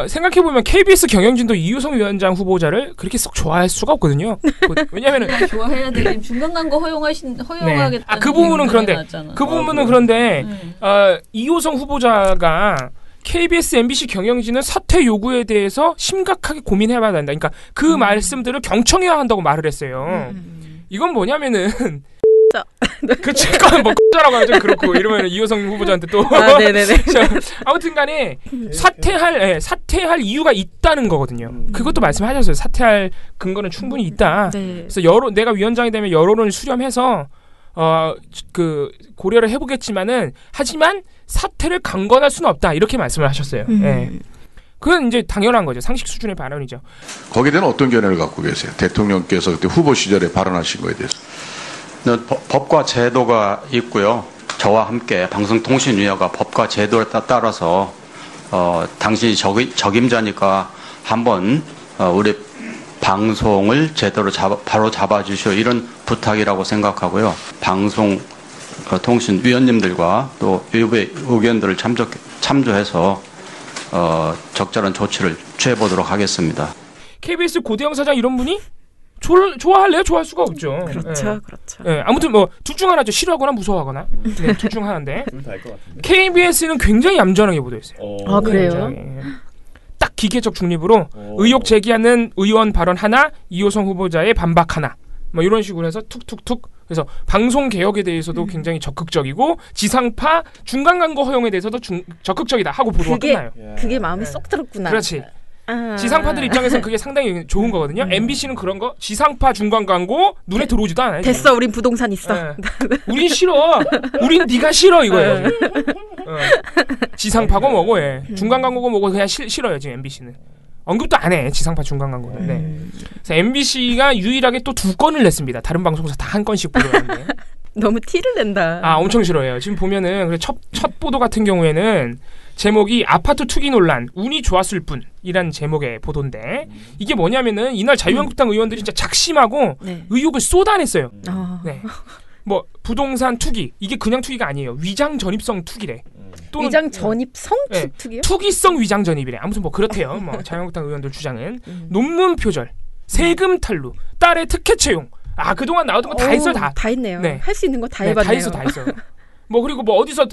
생각해보면 KBS 경영진도 이효성 위원장 후보자를 그렇게 썩 좋아할 수가 없거든요. 왜냐면은
좋아해야 돼. 중간 광고 허용하겠다는.
네. 그 부분은 그런데 이효성 후보자가 KBS, MBC 경영진은 사퇴 요구에 대해서 심각하게 고민해봐야 된다. 그러니까 그 말씀들을 경청해야 한다고 말을 했어요. 이건 뭐냐면은 그치, 뭐 X라고 하면 좀 그렇고 이러면 이효성 후보자한테 또
네네네.
아무튼간에 사퇴할 이유가 있다는 거거든요. 그것도 말씀하셨어요. 사퇴할 근거는 충분히 있다.
네.
그래서 내가 위원장이 되면 여론을 수렴해서 그 고려를 해보겠지만은 하지만 사퇴를 강권할 수는 없다 이렇게 말씀을 하셨어요. 네. 그건 이제 당연한 거죠. 상식 수준의 발언이죠.
거기에 대한 어떤 견해를 갖고 계세요? 대통령께서 그때 후보 시절에 발언하신 거에 대해서.
법과 제도가 있고요. 저와 함께 방송통신위원회가 법과 제도에 따라서 당신이 적임자니까 한번 우리 방송을 제대로 바로 잡아주시오 이런 부탁이라고 생각하고요. 방송통신위원님들과 또 외부의 의견들을 참조해서 적절한 조치를 취해보도록 하겠습니다.
KBS 고대영 사장 이런 분이 좋아할래요? 좋아할 수가 없죠.
그렇죠.
네, 아무튼 뭐 둘 중 하나죠. 싫어하거나 무서워하거나. 네, 둘 중 하나인데. KBS는 굉장히 얌전하게 보도했어요.
아, 그래요?
딱 기계적 중립으로 의혹 제기하는 의원 발언 하나, 이효성 후보자의 반박 하나. 뭐 이런 식으로 해서 툭툭툭. 그래서 방송 개혁에 대해서도 굉장히 적극적이고 지상파 중간 광고 허용에 대해서도 적극적이다 하고 보도가 끝나요.
그게 마음에 쏙 들었구나.
그렇지. 지상파들 입장에서는 그게 상당히 좋은 거거든요. MBC는 그런 거 지상파 중간 광고 눈에 들어오지도 않아요.
됐어, 우린 부동산 있어.
우린 싫어. 우린 네가 싫어 이거예요. 지상파고 뭐고 중간 광고고 뭐고 그냥 싫어요 지금 MBC는. 언급도 안 해. 지상파 중간 광고는. 네. 그래서 MBC가 유일하게 또 2건을 냈습니다. 다른 방송사 다 한 건씩 보도하는데.
너무 티를 낸다.
엄청 싫어해요. 지금 보면은 첫 보도 같은 경우에는 제목이 아파트 투기 논란 운이 좋았을 뿐이란 제목의 보도인데 이게 뭐냐면은 이날 자유한국당 의원들이 진짜 작심하고 의혹을 쏟아냈어요. 네. 뭐 부동산 투기 이게 그냥 투기가 아니에요. 위장 전입성 투기래. 또는
위장 전입성 투기요?
투기성 위장 전입이래. 아무튼 뭐 그렇대요. 뭐 자유한국당 의원들 주장은 논문 표절, 세금 탈루, 딸의 특혜 채용. 그동안 나왔던 거 다 했어요.
다 했네요. 네. 할 수 있는 거 다 해봤네요.
다 했어. 뭐 그리고 뭐 어디서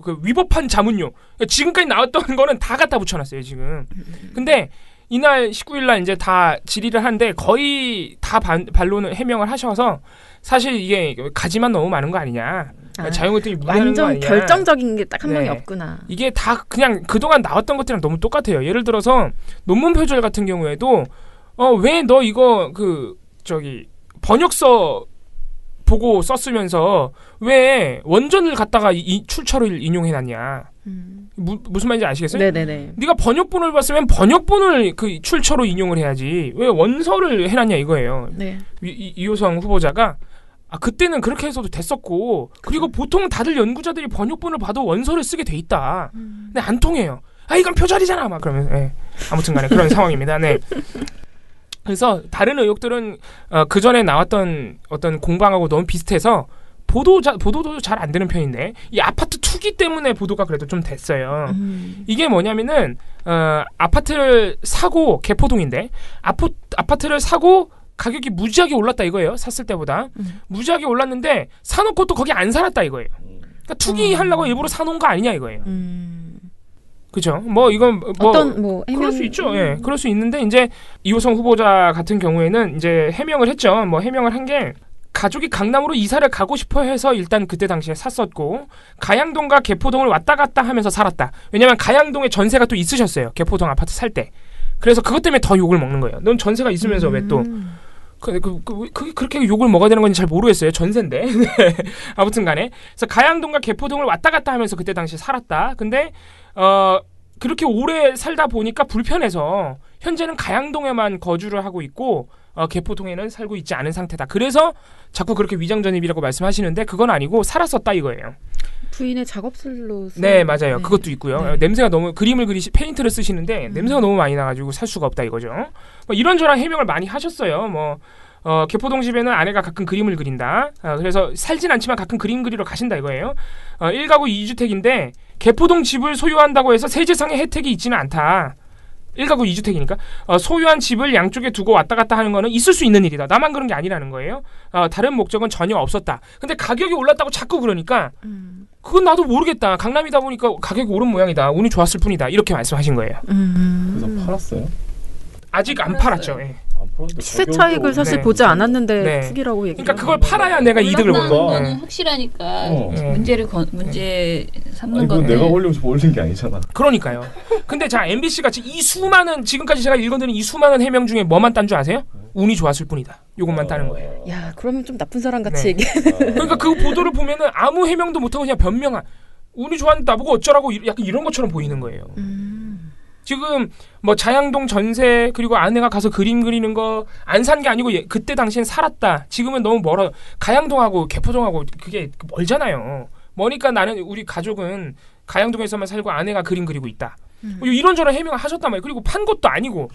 그 위법한 자문료 지금까지 나왔던 거는 다 갖다 붙여놨어요 지금. 근데 이날 19일날 이제 다 질의를 하는데 거의 다 반론을 해명을 하셔서 사실 이게 가지만 너무 많은 거 아니냐. 자유한국당이 무리하는 거 아니냐.
완전 결정적인 게 딱 한 명이 없구나.
이게 다 그냥 그동안 나왔던 것들이랑 너무 똑같아요. 예를 들어서 논문 표절 같은 경우에도 왜 너 이거 번역서 보고 썼으면서 왜 원전을 갖다가 출처를 인용해놨냐. 무슨 말인지 아시겠어요?
네네네.
네가 번역본을 봤으면 번역본을 그 출처로 인용을 해야지 왜 원서를 해놨냐 이거예요.
네.
이효성 후보자가 그때는 그렇게 해서도 됐었고 그리고 보통 다들 연구자들이 번역본을 봐도 원서를 쓰게 돼 있다. 근데 안 통해요. 이건 표절이잖아. 막 그러면 아무튼간에 그런 상황입니다. 네. 그래서 다른 의혹들은 그 전에 나왔던 어떤 공방하고 너무 비슷해서 보도도 잘 안 되는 편인데 이 아파트 투기 때문에 보도가 그래도 좀 됐어요. 이게 뭐냐면은 아파트를 사고 개포동인데 아파트를 사고 가격이 무지하게 올랐다 이거예요. 샀을 때보다 무지하게 올랐는데 사놓고 또 거기 안 살았다 이거예요. 그러니까 투기하려고 일부러 사놓은 거 아니냐 이거예요. 그죠? 뭐 이건 그럴 수 있죠. 예, 그럴 수 있는데 이제 이호성 후보자 같은 경우에는 이제 해명을 했죠. 뭐 해명을 한 게 가족이 강남으로 이사를 가고 싶어 해서 일단 그때 당시에 샀었고 가양동과 개포동을 왔다 갔다 하면서 살았다. 왜냐면 가양동에 전세가 또 있으셨어요. 개포동 아파트 살 때. 그래서 그것 때문에 더 욕을 먹는 거예요. 넌 전세가 있으면서 왜 또 그렇게 욕을 먹어야 되는 건지 잘 모르겠어요. 전세인데. 아무튼 간에. 그래서 가양동과 개포동을 왔다 갔다 하면서 그때 당시에 살았다. 근데 그렇게 오래 살다 보니까 불편해서 현재는 가양동에만 거주를 하고 있고 개포동에는 살고 있지 않은 상태다. 그래서 자꾸 그렇게 위장전입이라고 말씀하시는데 그건 아니고 살았었다 이거예요.
부인의 작업실로
네, 맞아요. 네. 그것도 있고요. 네. 냄새가 너무 페인트를 쓰시는데 냄새가 너무 많이 나가지고 살 수가 없다 이거죠. 뭐 이런저런 해명을 많이 하셨어요. 뭐 개포동 집에는 아내가 가끔 그림을 그린다. 그래서 살진 않지만 가끔 그림 그리러 가신다 이거예요. 1가구 2주택인데 개포동 집을 소유한다고 해서 세제상의 혜택이 있지는 않다. 1가구 2주택이니까 소유한 집을 양쪽에 두고 왔다 갔다 하는 거는 있을 수 있는 일이다. 나만 그런 게 아니라는 거예요. 다른 목적은 전혀 없었다. 근데 가격이 올랐다고 자꾸 그러니까 그건 나도 모르겠다. 강남이다 보니까 가격이 오른 모양이다. 운이 좋았을 뿐이다. 이렇게 말씀하신 거예요.
그래서 팔았어요?
아직 안 팔았죠. 예.
시세 차익을 사실 보지 않았는데 투기라고 얘기해요.
그러니까 그걸 팔아야 내가 이득을
보는 거는 확실하니까 문제 삼는 건데.
내가 올리고 싶어 올린 게 아니잖아.
그러니까요. 근데 자 MBC 같이 이 수많은 지금까지 제가 읽어드린 이 수많은 해명 중에 뭐만 딴 줄 아세요? 운이 좋았을 뿐이다. 요것만 따는 거예요.
야, 그러면 좀 나쁜 사람 같이 얘기해.
그러니까 그 보도를 보면은 아무 해명도 못하고 그냥 변명한 운이 좋았는데 나보고 어쩌라고 약간 이런 것처럼 보이는 거예요. 지금 뭐 자양동 전세 그리고 아내가 가서 그림 그리는 거 안 산 게 아니고 그때 당시엔 살았다. 지금은 너무 멀어. 가양동하고 개포동하고 그게 멀잖아요. 머니까 나는 우리 가족은 가양동에서만 살고 아내가 그림 그리고 있다. 이런저런 해명을 하셨단 말이에요. 그리고 판 것도 아니고.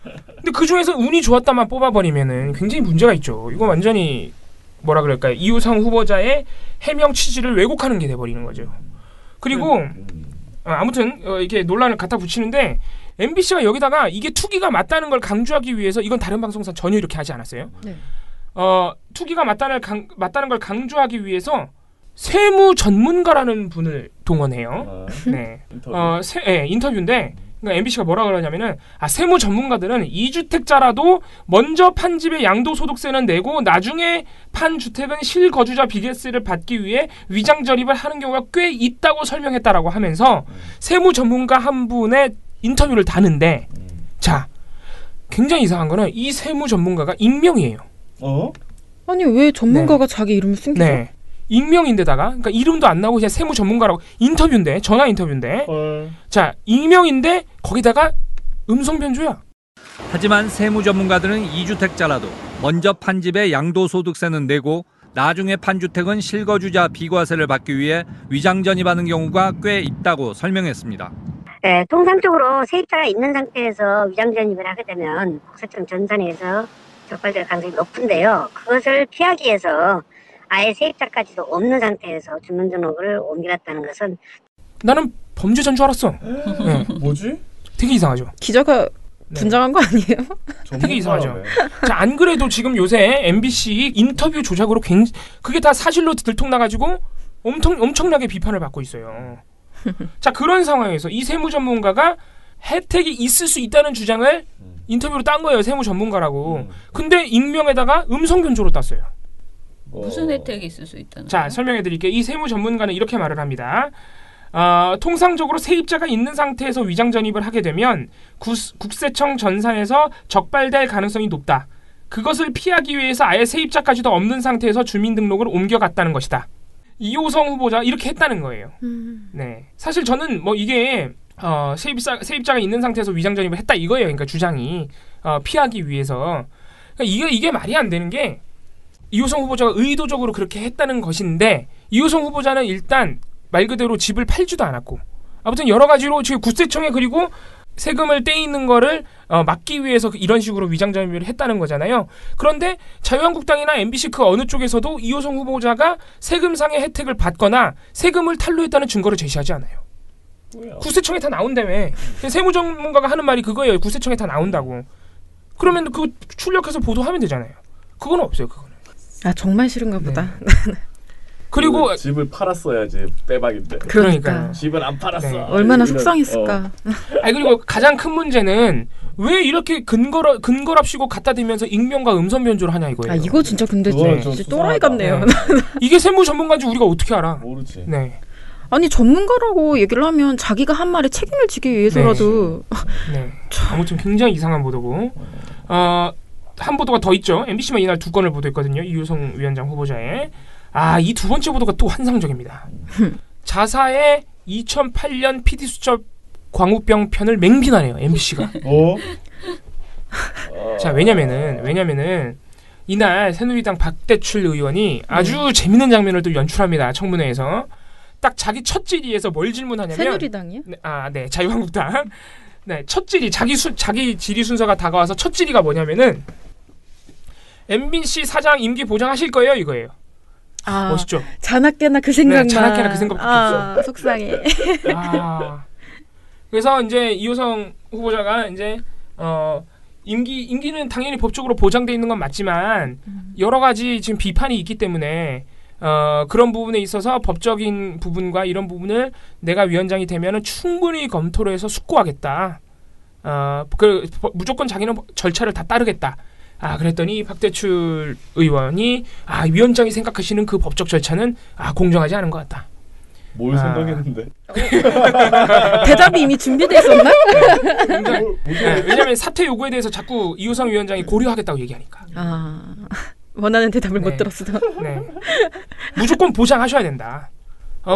근데 그 중에서 운이 좋았다만 뽑아버리면은 굉장히 문제가 있죠. 이거 완전히 뭐라 그럴까요? 이호성 후보자의 해명 취지를 왜곡하는 게 돼버리는 거죠. 그리고 아무튼 이렇게 논란을 갖다 붙이는데 MBC가 여기다가 이게 투기가 맞다는 걸 강조하기 위해서 이건 다른 방송사 전혀 이렇게 하지 않았어요. 네. 투기가 맞다는 걸 강조하기 위해서 세무 전문가라는 분을 동원해요. 네. 인터뷰인데 그러니까 MBC가 뭐라 그러냐면은 세무 전문가들은 2주택자라도 먼저 판 집의 양도소득세는 내고 나중에 판 주택은 실거주자 비과세를 받기 위해 위장 전입을 하는 경우가 꽤 있다고 설명했다라고 하면서 세무 전문가 한 분의 인터뷰를 다는데 자 굉장히 이상한 거는 이 세무 전문가가 익명이에요.
아니 왜 전문가가 자기 이름을 숨기죠?
네. 익명인데다가 그러니까 이름도 안 나오고 그냥 세무 전문가라고 인터뷰인데 전화 인터뷰인데 자 익명인데 거기다가 음성 변조야.
하지만 세무 전문가들은 2주택자라도 먼저 판 집에 양도소득세는 내고 나중에 판 주택은 실거주자 비과세를 받기 위해 위장 전입하는 경우가 꽤 있다고 설명했습니다.
네, 통상적으로 세입자가 있는 상태에서 위장 전입을 하게 되면 국세청 전산에서 적발될 가능성이 높은데요. 그것을 피하기 위해서 아예 세입자까지도 없는 상태에서 주민등록을 옮겨놨다는 것은
나는 범죄자인 줄 알았어. 네.
뭐지?
되게 이상하죠.
기자가 분장한 거 아니에요?
되게 이상하죠. 자, 안 그래도 지금 요새 MBC 인터뷰 조작으로 그게 다 사실로 들통나가지고 엄청나게 비판을 받고 있어요. 자, 그런 상황에서 이 세무 전문가가 혜택이 있을 수 있다는 주장을 인터뷰로 딴 거예요. 세무 전문가라고. 근데 익명에다가 음성 변조로 땄어요.
무슨 혜택이 있을 수 있다는
자, 설명해 드릴게요. 이 세무 전문가는 이렇게 말을 합니다. 통상적으로 세입자가 있는 상태에서 위장 전입을 하게 되면 국세청 전산에서 적발될 가능성이 높다. 그것을 피하기 위해서 아예 세입자까지도 없는 상태에서 주민등록을 옮겨갔다는 것이다. 이호성 후보자 이렇게 했다는 거예요. 네, 사실 저는 뭐 이게 세입자가 있는 상태에서 위장 전입을 했다 이거예요. 그러니까 주장이 피하기 위해서 그러니까 이게 말이 안 되는 게 이호성 후보자가 의도적으로 그렇게 했다는 것인데 이호성 후보자는 일단 말 그대로 집을 팔지도 않았고 아무튼 여러 가지로 지금 국세청에 그리고 세금을 떼이는 거를 막기 위해서 이런 식으로 위장전입을 했다는 거잖아요. 그런데 자유한국당이나 MBC 그 어느 쪽에서도 이호성 후보자가 세금상의 혜택을 받거나 세금을 탈루했다는 증거를 제시하지 않아요. 뭐야? 국세청에 다 나온다며. 세무전문가가 하는 말이 그거예요. 국세청에 다 나온다고. 그러면 그거 출력해서 보도하면 되잖아요. 그건 없어요. 그거는.
아 정말 싫은가 보다.
그리고
집을 팔았어야지 빼박인데.
그러니까
집을 안 팔았어.
네. 얼마나 속상했을까.
아니 그리고 가장 큰 문제는 왜 이렇게 근거랍시고 갖다 대면서 익명과 음성 변조를 하냐 이거예요.
아 이거 진짜 근데 진짜 또라이 같네요.
네. 이게 세무 전문가인지 우리가 어떻게 알아?
모르지.
네.
아니 전문가라고 얘기를 하면 자기가 한 말에 책임을 지기 위해서라도.
네. 아무튼 굉장히 이상한 보도고. 한 보도가 더 있죠. MBC만 이날 2건을 보도했거든요. 이호성 위원장 후보자의. 이 두 번째 보도가 또 환상적입니다. 자사의 2008년 PD수첩 광우병 편을 맹비난해요. MBC가. 자, 왜냐면은 이날 새누리당 박대출 의원이 아주 재밌는 장면을 또 연출합니다. 청문회에서. 딱 자기 첫 질의에서 뭘 질문하냐면
새누리당이요?
네, 자유한국당. 네, 첫 질의 자기 질의 순서가 다가와서 첫 질의가 뭐냐면은 MBC 사장 임기 보장하실 거예요, 이거예요. 멋있죠?
자나깨나 그 생각만.
네, 자나깨나 그 생각밖에 없어.
속상해.
그래서 이제 이호성 후보자가 이제 임기는 당연히 법적으로 보장돼 있는 건 맞지만 여러 가지 지금 비판이 있기 때문에 그런 부분에 있어서 법적인 부분과 이런 부분을 내가 위원장이 되면은 충분히 검토를 해서 숙고하겠다. 무조건 자기는 절차를 다 따르겠다. 그랬더니 박대출 의원이 위원장이 생각하시는 그 법적 절차는 공정하지 않은 것 같다.
뭘 생각했는데?
대답이 이미 준비돼 있었나?
왜냐하면 사퇴 요구에 대해서 자꾸 이호성 위원장이 고려하겠다고 얘기하니까.
원하는 대답을 못 들었어.
네. 무조건 보장하셔야 된다.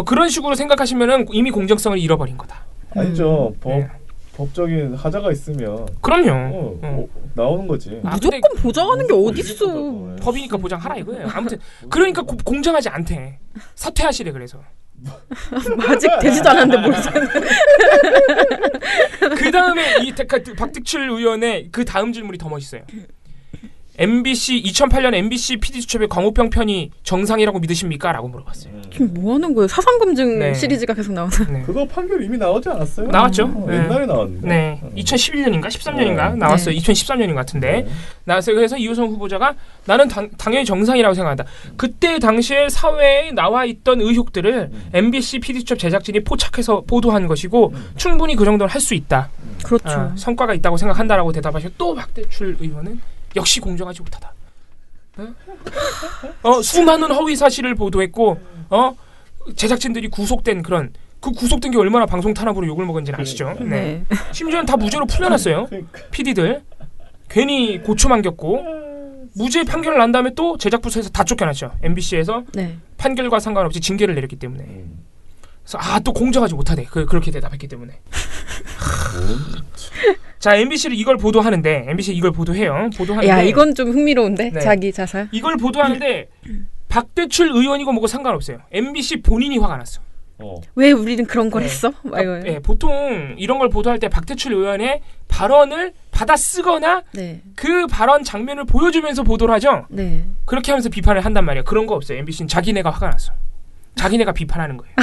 그런 식으로 생각하시면은 이미 공정성을 잃어버린 거다.
아니죠. 법적인 하자가 있으면
그럼요.
나오는 거지.
무조건 보장하는 게 어딨어.
법이니까 보장하라 이거예요. 아무튼 그러니까 공정하지 않대. 사퇴하시래 그래서.
아직 되지도 않았는데 뭘
그 다음에 이 박대출 의원의 그 다음 질문이 더 멋있어요. 2008년 MBC PD수첩의 광우병 편이 정상이라고 믿으십니까? 라고 물어봤어요.
지금 뭐 하는 거예요? 사상검증 시리즈가 계속 나오는.
그거 판결 이미 나오지 않았어요?
나왔죠.
옛날에 나왔는데.
네. 2011년인가 13년인가 나왔어요. 2013년인 것 같은데 나왔어요. 그래서 이호성 후보자가 나는 당연히 정상이라고 생각한다. 그때 당시에 사회에 나와 있던 의혹들을 MBC PD수첩 제작진이 포착해서 보도한 것이고 충분히 그 정도는 할 수 있다.
그렇죠.
성과가 있다고 생각한다라고 대답하시고 또 박대출 의원은 역시 공정하지 못하다. 수많은 허위 사실을 보도했고 제작진들이 구속된 그런 그 구속된 게 얼마나 방송 탄압으로 욕을 먹은지는 아시죠? 네. 심지어는 다 무죄로 풀려났어요. PD들 괜히 고초만 겪고 무죄 판결을 난 다음에 또 제작부서에서 다 쫓겨났죠. MBC에서 판결과 상관없이 징계를 내렸기 때문에. 그래서 또 공정하지 못하대. 그렇게 대답했기 때문에. 자, MBC를 이걸 보도하는데 MBC 이걸 보도해요.
야, 이건 좀 흥미로운데. 자기 자살.
이걸 보도하는데 박대출 의원이고 뭐고 상관없어요. MBC 본인이 화가 났어.
왜 우리는 그런 걸 했어?
보통 이런 걸 보도할 때 박대출 의원의 발언을 받아 쓰거나 그 발언 장면을 보여주면서 보도를 하죠. 그렇게 하면서 비판을 한단 말이야. 그런 거 없어요. MBC는 자기네가 화가 났어. 자기네가 비판하는 거예요.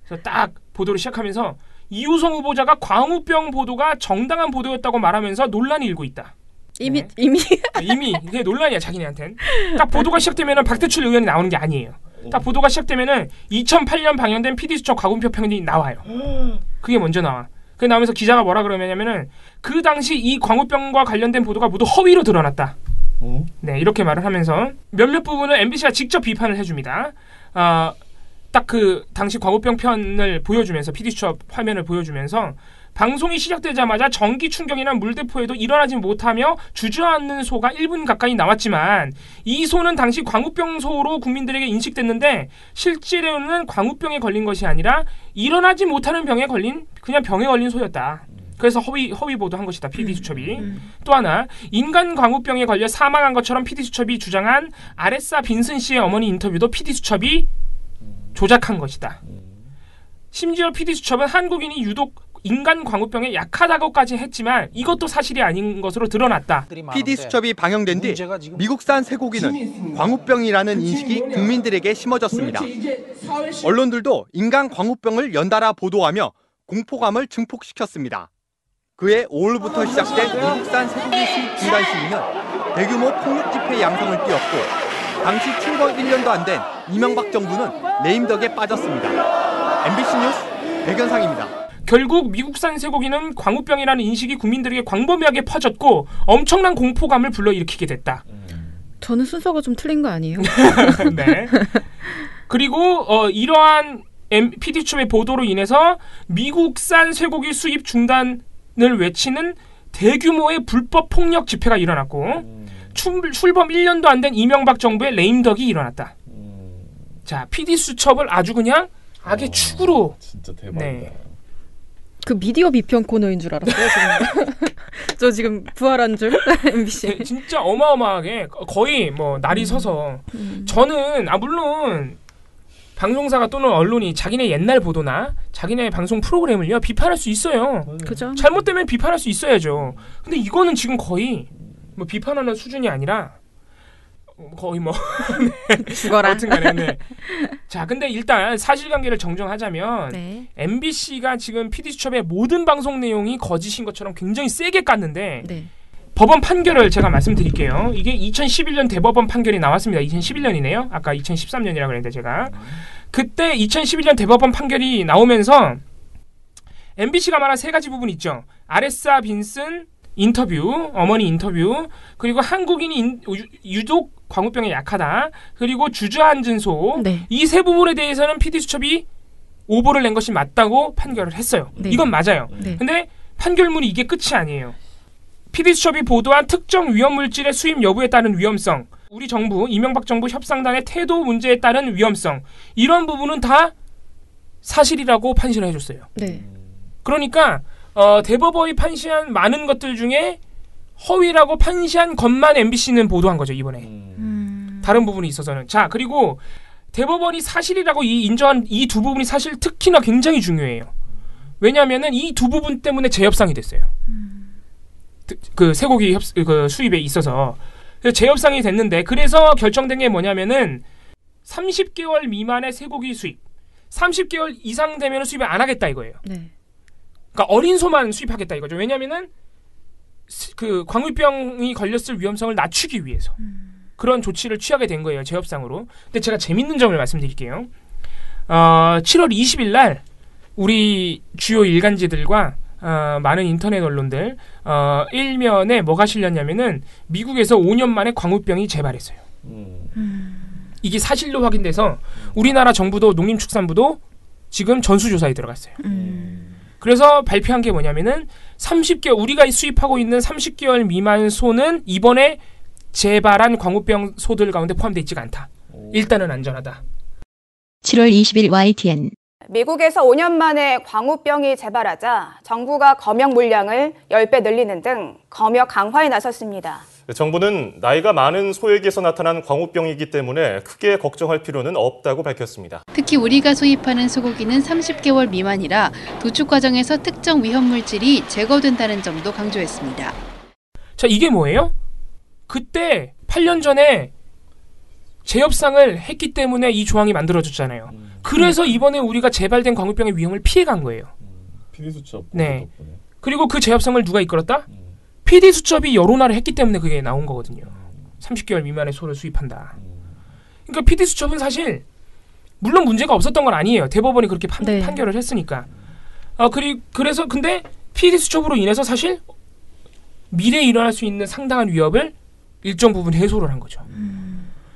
그래서 딱 보도를 시작하면서 이호성 후보자가 광우병 보도가 정당한 보도였다고 말하면서 논란이 일고 있다.
이미
이게 논란이야 자기네한텐. 딱 보도가 시작되면은 박대출 의원이 나오는 게 아니에요. 딱 보도가 시작되면은 2008년 방영된 PD수첩 광우병 편이 나와요. 그게 먼저 나와. 그게 나오면서 기자가 뭐라 그러냐면은 그 당시 이 광우병과 관련된 보도가 모두 허위로 드러났다. 네, 이렇게 말을 하면서 몇몇 부분을 MBC가 직접 비판을 해줍니다. 딱 그 당시 광우병 편을 보여주면서 PD수첩 화면을 보여주면서 방송이 시작되자마자 전기 충격이나 물대포에도 일어나지 못하며 주저앉는 소가 1분 가까이 나왔지만 이 소는 당시 광우병 소로 국민들에게 인식됐는데 실제로는 광우병에 걸린 것이 아니라 일어나지 못하는 병에 걸린 그냥 병에 걸린 소였다. 그래서 허위 보도한 것이다. PD수첩이. 또 하나 인간 광우병에 걸려 사망한 것처럼 PD수첩이 주장한 아레사 빈슨 씨의 어머니 인터뷰도 PD수첩이 조작한 것이다. 심지어 PD수첩은 한국인이 유독 인간 광우병에 약하다고까지 했지만 이것도 사실이 아닌 것으로 드러났다.
PD 수첩이 방영된 뒤 미국산 쇠고기는 광우병이라는 인식이 국민들에게 심어졌습니다. 언론들도 인간 광우병을 연달아 보도하며 공포감을 증폭시켰습니다. 그해 5월부터 시작된 미국산 쇠고기 수입 중단 시위는 대규모 폭력 집회 양상을 띄웠고 당시 출범 1년도 안 된 이명박 정부는 레임덕에 빠졌습니다. MBC 뉴스 백연상입니다.
결국 미국산 쇠고기는 광우병이라는 인식이 국민들에게 광범위하게 퍼졌고 엄청난 공포감을 불러일으키게 됐다.
저는 순서가 좀 틀린 거 아니에요?
네. 그리고 이러한 PD수첩의 보도로 인해서 미국산 쇠고기 수입 중단을 외치는 대규모의 불법 폭력 집회가 일어났고 출범 1년도 안 된 이명박 정부의 레임덕이 일어났다. 자, PD수첩을 아주 그냥 악의 축으로.
진짜 대박이다. 네.
그 미디어 비평 코너인 줄 알았어요. 지금. 저 지금 부활한 줄 MBC.
진짜 어마어마하게 거의 뭐 날이 서서 저는 물론 방송사가 또는 언론이 자기네 옛날 보도나 자기네 방송 프로그램을요 비판할 수 있어요.
그죠?
잘못되면 비판할 수 있어야죠. 근데 이거는 지금 거의 뭐 비판하는 수준이 아니라 거의 뭐
죽어라.
아무튼간에 네. 자, 근데 일단 사실관계를 정정하자면 네. MBC가 지금 PD수첩의 모든 방송 내용이 거짓인 것처럼 굉장히 세게 깠는데 네. 법원 판결을 제가 말씀드릴게요. 이게 2011년 대법원 판결이 나왔습니다. 2011년이네요. 아까 2013년이라고 그랬는데 제가 그때 2011년 대법원 판결이 나오면서 MBC가 말한 세 가지 부분 있죠. 아레사 빈슨 인터뷰, 어머니 인터뷰, 그리고 한국인이 유독 광우병에 약하다, 그리고 주저앉은 소, 네. 이 세 부분에 대해서는 PD수첩이 오보를 낸 것이 맞다고 판결을 했어요. 네. 이건 맞아요. 네. 근데 판결문이 이게 끝이 아니에요. PD수첩이 보도한 특정 위험물질의 수입 여부에 따른 위험성, 우리 정부, 이명박 정부 협상단의 태도 문제에 따른 위험성, 이런 부분은 다 사실이라고 판시를 해줬어요. 네. 그러니까 대법원이 판시한 많은 것들 중에 허위라고 판시한 것만 MBC는 보도한 거죠, 이번에. 다른 부분이 있어서는. 자, 그리고 대법원이 사실이라고 인정한 이 두 부분이 사실 특히나 굉장히 중요해요. 왜냐하면은 이 두 부분 때문에 재협상이 됐어요. 그 쇠고기 그 수입에 있어서 재협상이 됐는데, 그래서 결정된 게 뭐냐면은 30개월 미만의 쇠고기 수입, 30개월 이상 되면 수입을 안 하겠다 이거예요. 네. 그러니까 어린 소만 수입하겠다 이거죠. 왜냐면은 그 광우병이 걸렸을 위험성을 낮추기 위해서 그런 조치를 취하게 된 거예요, 재협상으로. 근데 제가 재밌는 점을 말씀드릴게요. 7월 20일 날 우리 주요 일간지들과 많은 인터넷 언론들 일면에 뭐가 실렸냐면은 미국에서 5년 만에 광우병이 재발했어요. 이게 사실로 확인돼서 우리나라 정부도 농림축산부도 지금 전수조사에 들어갔어요. 그래서 발표한 게 뭐냐면은 30개월 우리가 수입하고 있는 30개월 미만 소는 이번에 재발한 광우병 소들 가운데 포함되어 있지가 않다. 일단은 안전하다.
7월 20일 YTN.
미국에서 5년 만에 광우병이 재발하자 정부가 검역 물량을 10배 늘리는 등 검역 강화에 나섰습니다.
정부는 나이가 많은 소에게서 나타난 광우병이기 때문에 크게 걱정할 필요는 없다고 밝혔습니다.
특히 우리가 수입하는 소고기는 30개월 미만이라 도축 과정에서 특정 위험물질이 제거된다는 점도 강조했습니다.
자, 이게 뭐예요? 그때 8년 전에 재협상을 했기 때문에 이 조항이 만들어졌잖아요. 그래서 이번에 우리가 재발된 광우병의 위험을 피해간 거예요.
PD수첩.
네. 그리고 그 재협상을 누가 이끌었다? PD수첩이 여론화를 했기 때문에 그게 나온 거거든요. 30개월 미만의 소를 수입한다. 그러니까 PD수첩은 사실 물론 문제가 없었던 건 아니에요. 대법원이 그렇게 판결을 했으니까. 그래서 근데 PD수첩으로 인해서 사실 미래에 일어날 수 있는 상당한 위협을 일정 부분 해소를 한 거죠.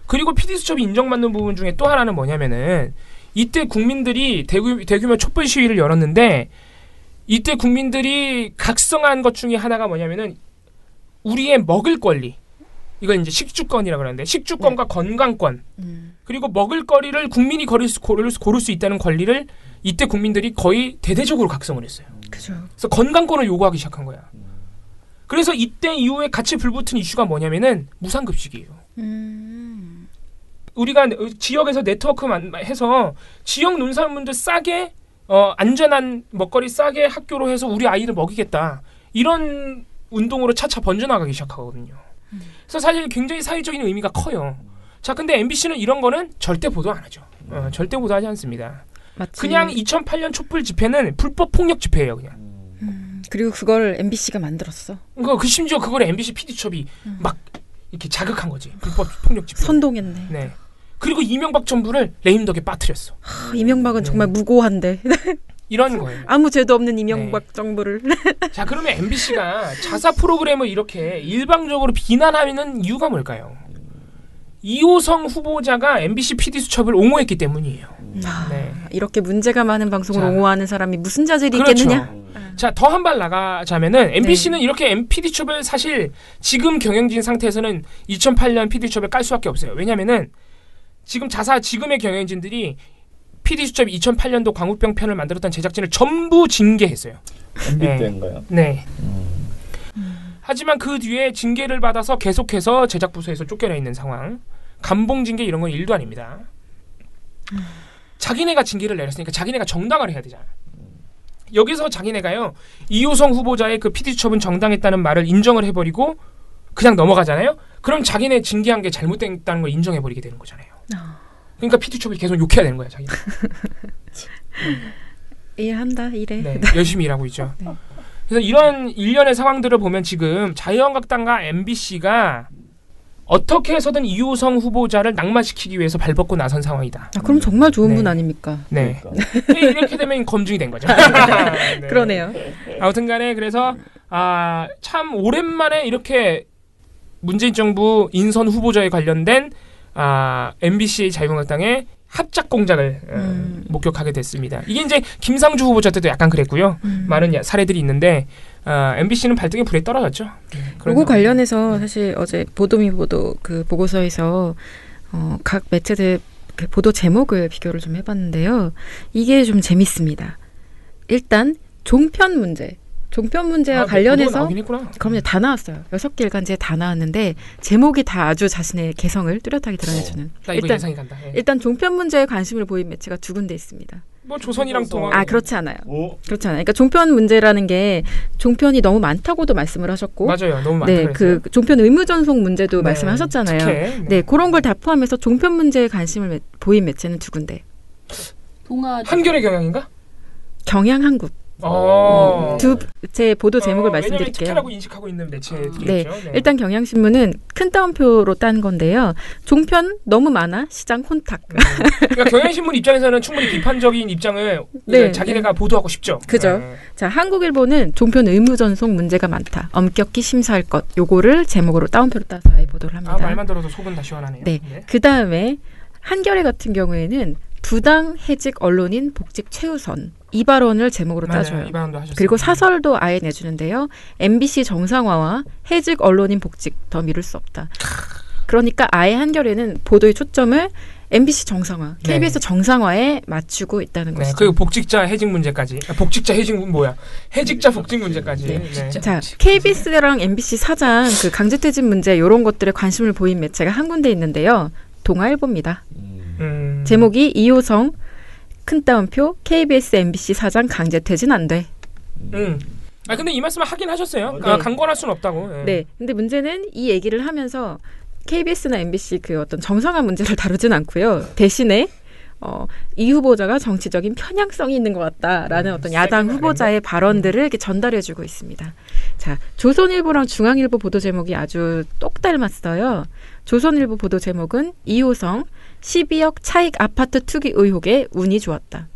그리고 PD수첩이 인정받는 부분 중에 또 하나는 뭐냐면은 이때 국민들이 대규모 촛불 시위를 열었는데 이때 국민들이 각성한 것 중에 하나가 뭐냐면은 우리의 먹을 권리, 이걸 이제 식주권이라고 그러는데 식주권과 건강권, 그리고 먹을거리를 국민이 고를 수 있다는 권리를 이때 국민들이 거의 대대적으로 각성을 했어요.
그죠.
그래서 건강권을 요구하기 시작한 거야. 그래서 이때 이후에 같이 불붙은 이슈가 뭐냐면은 무상급식이에요. 우리가 지역에서 네트워크만 해서 지역 농산물들 싸게 안전한 먹거리 싸게 학교로 해서 우리 아이를 먹이겠다. 이런 운동으로 차차 번져나가기 시작하거든요. 그래서 사실 굉장히 사회적인 의미가 커요. 자, 근데 MBC는 이런 거는 절대 보도 안 하죠. 절대 보도하지 않습니다.
마치...
그냥 2008년 촛불 집회는 불법 폭력 집회예요, 그냥.
그리고 그걸 MBC가 만들었어.
심지어 그걸 MBC PD첩이 막 이렇게 자극한 거지. 불법 폭력 집회.
선동했네.
네. 그리고 이명박 정부를 레임덕에 빠뜨렸어.
이명박은 정말 무고한데.
이런 거예요.
아무 죄도 없는 이명박 정부를.
자, 그러면 MBC가 자사 프로그램을 이렇게 일방적으로 비난하는 이유가 뭘까요? 이호성 후보자가 MBC PD 수첩을 옹호했기 때문이에요.
이렇게 문제가 많은 방송을 옹호하는 사람이 무슨 자질이
그렇죠.
있겠느냐?
자, 더 한 발 나가자면은 MBC는 이렇게 PD수첩을 사실 지금 경영진 상태에서는 2008년 PD수첩을 깔 수밖에 없어요. 왜냐면은 지금의 경영진들이 PD수첩 2008년도 광우병 편을 만들었던 제작진을 전부 징계했어요.
MB 때인가요?
네. 하지만 그 뒤에 징계를 받아서 계속해서 제작부서에서 쫓겨나 있는 상황. 감봉 징계 이런 건 일도 아닙니다. 자기네가 징계를 내렸으니까 자기네가 정당화를 해야 되잖아요. 여기서 자기네가요, 이호성 후보자의 그 PD수첩은 정당했다는 말을 인정을 해버리고 그냥 넘어가잖아요. 그럼 자기네 징계한 게 잘못됐다는 걸 인정해버리게 되는 거잖아요. 그러니까 PD수첩을 계속 욕해야 되는 거야, 자기가.
일한다, 일해.
네, 열심히 일하고 있죠. 네. 그래서 이런 일련의 상황들을 보면 지금 자유한국당과 MBC가 어떻게 해서든 이호성 후보자를 낙마시키기 위해서 발벗고 나선 상황이다.
그럼 정말 좋은 분 아닙니까?
네. 이렇게 되면 검증이 된 거죠.
네. 그러네요.
아무튼 간에 그래서 참 오랜만에 이렇게 문재인 정부 인선 후보자에 관련된 MBC 자유한국당의 합작 공작을 목격하게 됐습니다. 이게 이제 김상주 후보자 때도 약간 그랬고요. 많은 사례들이 있는데 MBC는 발등에 불에 떨어졌죠.
그거 관련해서 사실 어제 보도미보도 그 보고서에서 각 매체들 그 보도 제목을 비교를 좀 해봤는데요. 이게 좀 재밌습니다. 일단 종편 문제와 관련해서 그럼요, 다 나왔어요. 6개 일간지에 다 나왔는데 제목이 다 아주 자신의 개성을 뚜렷하게 드러내주는. 일단 종편 문제에 관심을 보인 매체가 2군데 있습니다.
뭐 조선이랑 동아.
그렇지 않아요. 그렇지 않아요. 그러니까 종편 문제라는 게 종편이 너무 많다고도 말씀을 하셨고,
맞아요, 너무 많다.
네, 그 종편 의무 전송 문제도 말씀하셨잖아요.
특혜,
네, 그런 걸 다 포함해서 종편 문제에 관심을 보인 매체는 2군데.
한겨레 경향인가?
경향한국. 제 보도 제목을 말씀드릴게요.
특혜라고 인식하고 있는 매체들이죠.
네. 일단 경향신문은 큰 따옴표로 딴 건데요. 종편 너무 많아, 시장 혼탁.
그러니까 경향신문 입장에서는 충분히 비판적인 입장을 자기네가 보도하고 싶죠.
그죠. 자, 한국일보는 종편 의무 전송 문제가 많다, 엄격히 심사할 것. 요거를 제목으로 따옴표로 따서 보도를 합니다.
말만 들어도 속은 다 시원하네요.
네. 그 다음에 한겨레 같은 경우에는 부당 해직 언론인 복직 최우선, 이 발언을 제목으로 따줘요. 그리고 사설도 아예 내주는데요. MBC 정상화와 해직 언론인 복직 더 미룰 수 없다. 그러니까 아예 한겨레는 보도의 초점을 MBC 정상화, KBS 정상화에 맞추고 있다는 것이죠.
그리고 복직자 해직 문제까지. 복직자 해직은 뭐야? 해직자 복직 문제까지.
자, KBS랑 MBC 사장 그 강제퇴직 문제 이런 것들에 관심을 보인 매체가 한 군데 있는데요. 동아일보입니다. 제목이 이호성 큰 따옴표 KBS MBC 사장 강제퇴진 안 돼.
근데 이 말씀을 하긴 하셨어요. 강권할 수는 없다고.
네. 근데 문제는 이 얘기를 하면서 KBS나 MBC 그 어떤 정상화 문제를 다루진 않고요. 대신에 이 후보자가 정치적인 편향성이 있는 것 같다라는 어떤 야당 후보자의 발언들을 이렇게 전달해주고 있습니다. 자, 조선일보랑 중앙일보 보도 제목이 아주 똑 닮았어요. 조선일보 보도 제목은 이호성 12억 차익 아파트 투기 의혹에 운이 좋았다.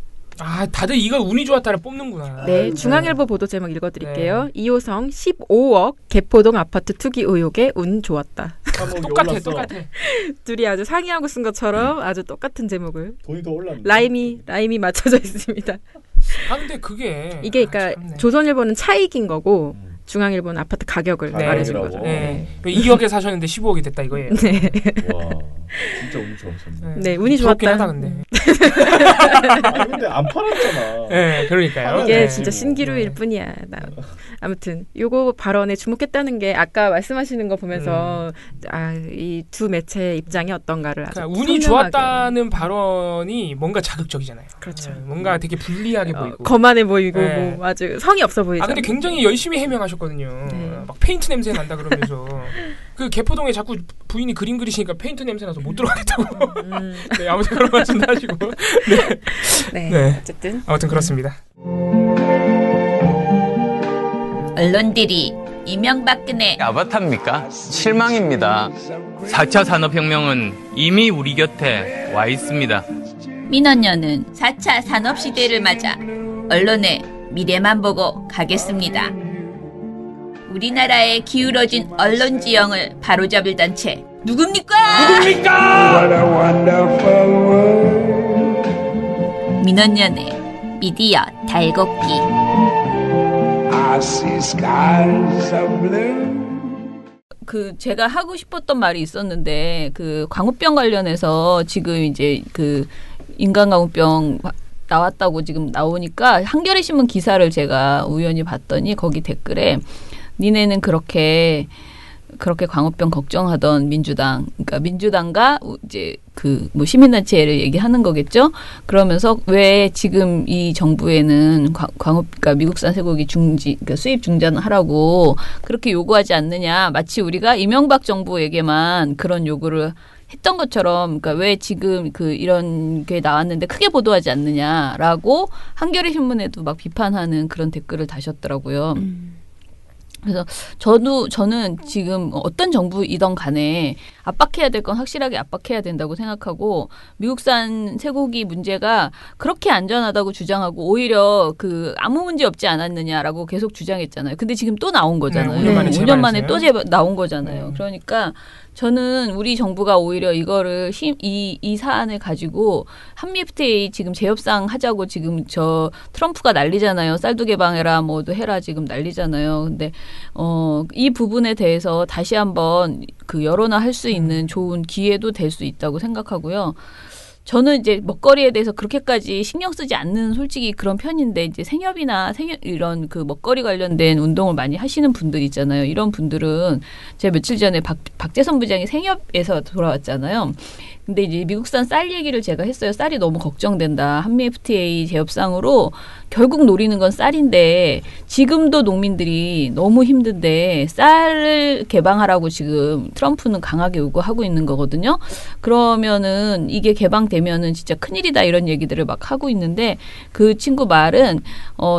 다들 이걸 운이 좋았다를 뽑는구나.
네, 중앙일보 보도 제목 읽어드릴게요. 네. 이호성 15억 개포동 아파트 투기 의혹에 운 좋았다.
똑같아.
둘이 아주 상의하고 쓴 것처럼 아주 똑같은 제목을.
돈이 더 올랐네.
라임이 맞춰져 있습니다.
근데 이게
그러니까 조선일보는 차익인 거고 중앙일보는 아파트 가격을 말해준 거죠.
네. 2억에 사셨는데 15억이 됐다 이거예요.
네.
와, 진짜 운이 좋았었네.
네, 운이 좋았다.
하다 근데.
근데 안 팔았잖아.
네, 그러니까요.
이게 진짜 신기루일 뿐이야. 아무튼 요거 발언에 주목했다는 게 아까 말씀하시는 거 보면서 이 두 매체의 입장이 어떤가를 아주
그러니까 운이 좋았다는 발언이 뭔가 자극적이잖아요.
그렇죠.
뭔가 되게 불리하게 보이고
거만해 보이고 뭐 아주 성의 없어 보이죠.
근데 굉장히 열심히 해명하셨거든요. 막 페인트 냄새 난다 그러면서 그 개포동에 자꾸 부인이 그림 그리시니까 페인트 냄새 나서 못 들어가겠다고. 네, 아무튼 그런 말씀도 하시고. 네.
어쨌든
아무튼 그렇습니다.
언론들이 이명박근혜
아바타입니까? 실망입니다. 4차 산업혁명은 이미 우리 곁에 와 있습니다.
민원연은 4차 산업시대를 맞아 언론의 미래만 보고 가겠습니다. 우리나라의 기울어진 언론 지형을 바로잡을 단체 누굽니까? 민원연의 미디어 달곡기. 그 제가 하고 싶었던 말이 있었는데 그 광우병 관련해서 지금 이제 그 인간광우병 나왔다고 지금 나오니까 한겨레 신문 기사를 제가 우연히 봤더니 거기 댓글에 니네는 그렇게 광우병 걱정하던 민주당, 그러니까 민주당과 이제 그 뭐 시민단체를 얘기하는 거겠죠. 그러면서 왜 지금 이 정부에는 그러니까 미국산 쇠고기 그러니까 수입 중단하라고 그렇게 요구하지 않느냐. 마치 우리가 이명박 정부에게만 그런 요구를 했던 것처럼, 그러니까 왜 지금 이런 게 나왔는데 크게 보도하지 않느냐라고 한겨레 신문에도 막 비판하는 그런 댓글을 다셨더라고요. 그래서 저는 지금 어떤 정부이던 간에 압박해야 될 건 확실하게 압박해야 된다고 생각하고, 미국산 쇠고기 문제가 그렇게 안전하다고 주장하고 오히려 아무 문제 없지 않았느냐라고 계속 주장했잖아요. 근데 지금 또 나온 거잖아요. 5년 만에 또 나온 거잖아요. 그러니까 저는 우리 정부가 오히려 이거를 이 사안을 가지고 한미 FTA 지금 재협상 하자고 지금 트럼프가 난리잖아요. 쌀도 개방해라 뭐도 해라 지금 난리잖아요. 근데 이 부분에 대해서 다시 한번 여론화할 수 있는 좋은 기회도 될 수 있다고 생각하고요. 저는 이제 먹거리에 대해서 그렇게까지 신경 쓰지 않는 솔직히 그런 편인데, 이제 생협이나 이런 먹거리 관련된 운동을 많이 하시는 분들 있잖아요. 이런 분들은 제가 며칠 전에 박재선 부장이 생협에서 돌아왔잖아요. 근데 이제 미국산 쌀 얘기를 제가 했어요. 쌀이 너무 걱정된다. 한미 FTA 재협상으로 결국 노리는 건 쌀인데 지금도 농민들이 너무 힘든데 쌀을 개방하라고 지금 트럼프는 강하게 요구하고 있는 거거든요. 그러면은 이게 개방되면은 진짜 큰일이다 이런 얘기들을 막 하고 있는데, 그 친구 말은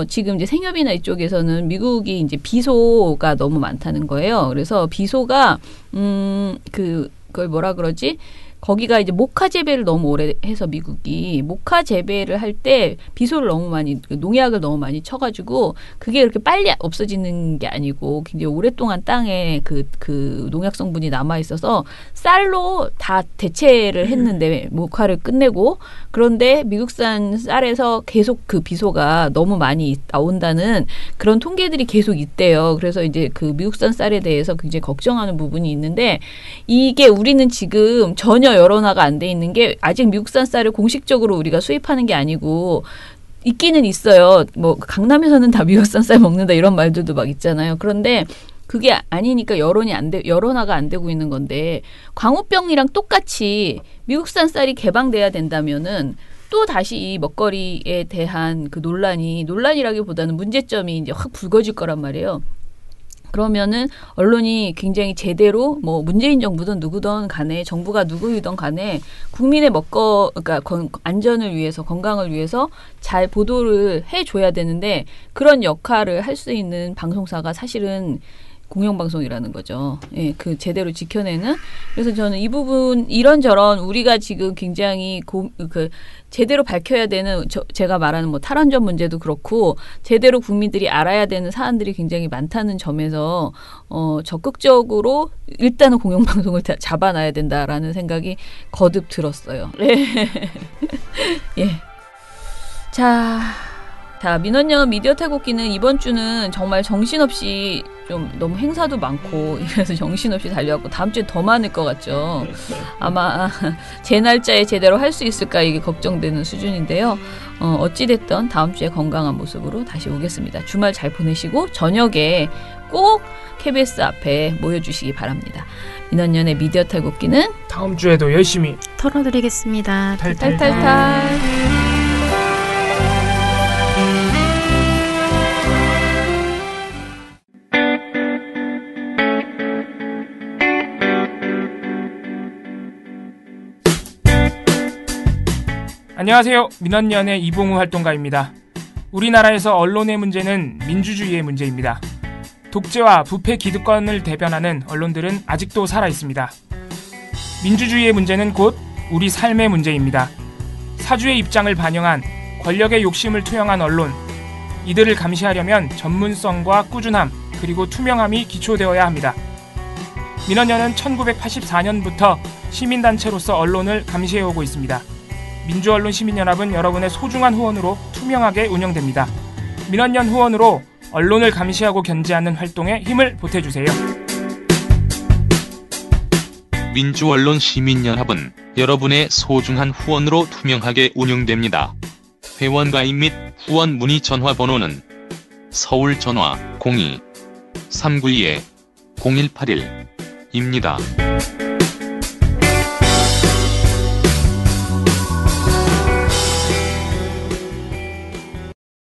지금 이제 생협이나 이쪽에서는 미국이 이제 비소가 너무 많다는 거예요. 그래서 비소가 그걸 뭐라 그러지? 거기가 이제 목화 재배를 너무 오래 해서 미국이 목화 재배를 할 때 비소를 너무 많이, 농약을 너무 많이 쳐가지고 그게 그렇게 빨리 없어지는 게 아니고 굉장히 오랫동안 땅에 그 농약 성분이 남아 있어서 쌀로 다 대체를 했는데 목화를 끝내고, 그런데 미국산 쌀에서 계속 그 비소가 너무 많이 나온다는 그런 통계들이 계속 있대요. 그래서 이제 미국산 쌀에 대해서 굉장히 걱정하는 부분이 있는데, 이게 우리는 지금 전혀 여론화가 안 돼 있는 게, 아직 미국산 쌀을 공식적으로 우리가 수입하는 게 아니고 있기는 있어요. 뭐 강남에서는 다 미국산 쌀 먹는다 이런 말들도 막 있잖아요. 그런데 그게 아니니까 여론화가 안 되고 있는 건데, 광우병이랑 똑같이 미국산 쌀이 개방돼야 된다면은 또 다시 이 먹거리에 대한 논란이라기보다는 문제점이 이제 확 불거질 거란 말이에요. 그러면은 언론이 굉장히 제대로 뭐 문재인 정부든 누구든 간에, 정부가 누구이든 간에 국민의 그러니까 안전을 위해서, 건강을 위해서 잘 보도를 해줘야 되는데, 그런 역할을 할 수 있는 방송사가 사실은 공영방송이라는 거죠. 예, 제대로 지켜내는. 그래서 저는 이 부분 이런저런 우리가 지금 굉장히 제대로 밝혀야 되는, 제가 말하는 뭐 탈원전 문제도 그렇고 제대로 국민들이 알아야 되는 사안들이 굉장히 많다는 점에서 적극적으로 일단은 공영방송을 잡아놔야 된다라는 생각이 거듭 들었어요. 네. 예. 자, 민원연 미디어 탈곡기는 이번 주는 정말 정신없이 좀 너무 행사도 많고 이래서 정신없이 달려왔고 다음 주에 더 많을 것 같죠. 아마 제 날짜에 제대로 할 수 있을까 이게 걱정되는 수준인데요. 어찌됐든 다음 주에 건강한 모습으로 다시 오겠습니다. 주말 잘 보내시고 저녁에 꼭 KBS 앞에 모여주시기 바랍니다. 민원연의 미디어 탈곡기는
다음 주에도 열심히
털어드리겠습니다.
탈탈탈탈.
안녕하세요. 민원연의 이봉우 활동가입니다. 우리나라에서 언론의 문제는 민주주의의 문제입니다. 독재와 부패 기득권을 대변하는 언론들은 아직도 살아있습니다. 민주주의의 문제는 곧 우리 삶의 문제입니다. 사주의 입장을 반영한 권력의 욕심을 투영한 언론, 이들을 감시하려면 전문성과 꾸준함 그리고 투명함이 기초되어야 합니다. 민원연은 1984년부터 시민단체로서 언론을 감시해오고 있습니다. 민주언론시민연합은 여러분의 소중한 후원으로 투명하게 운영됩니다. 민원연 후원으로 언론을 감시하고 견제하는 활동에 힘을 보태주세요.
민주언론시민연합은 여러분의 소중한 후원으로 투명하게 운영됩니다. 회원 가입 및 후원 문의 전화번호는 서울 전화 02-392-0181입니다.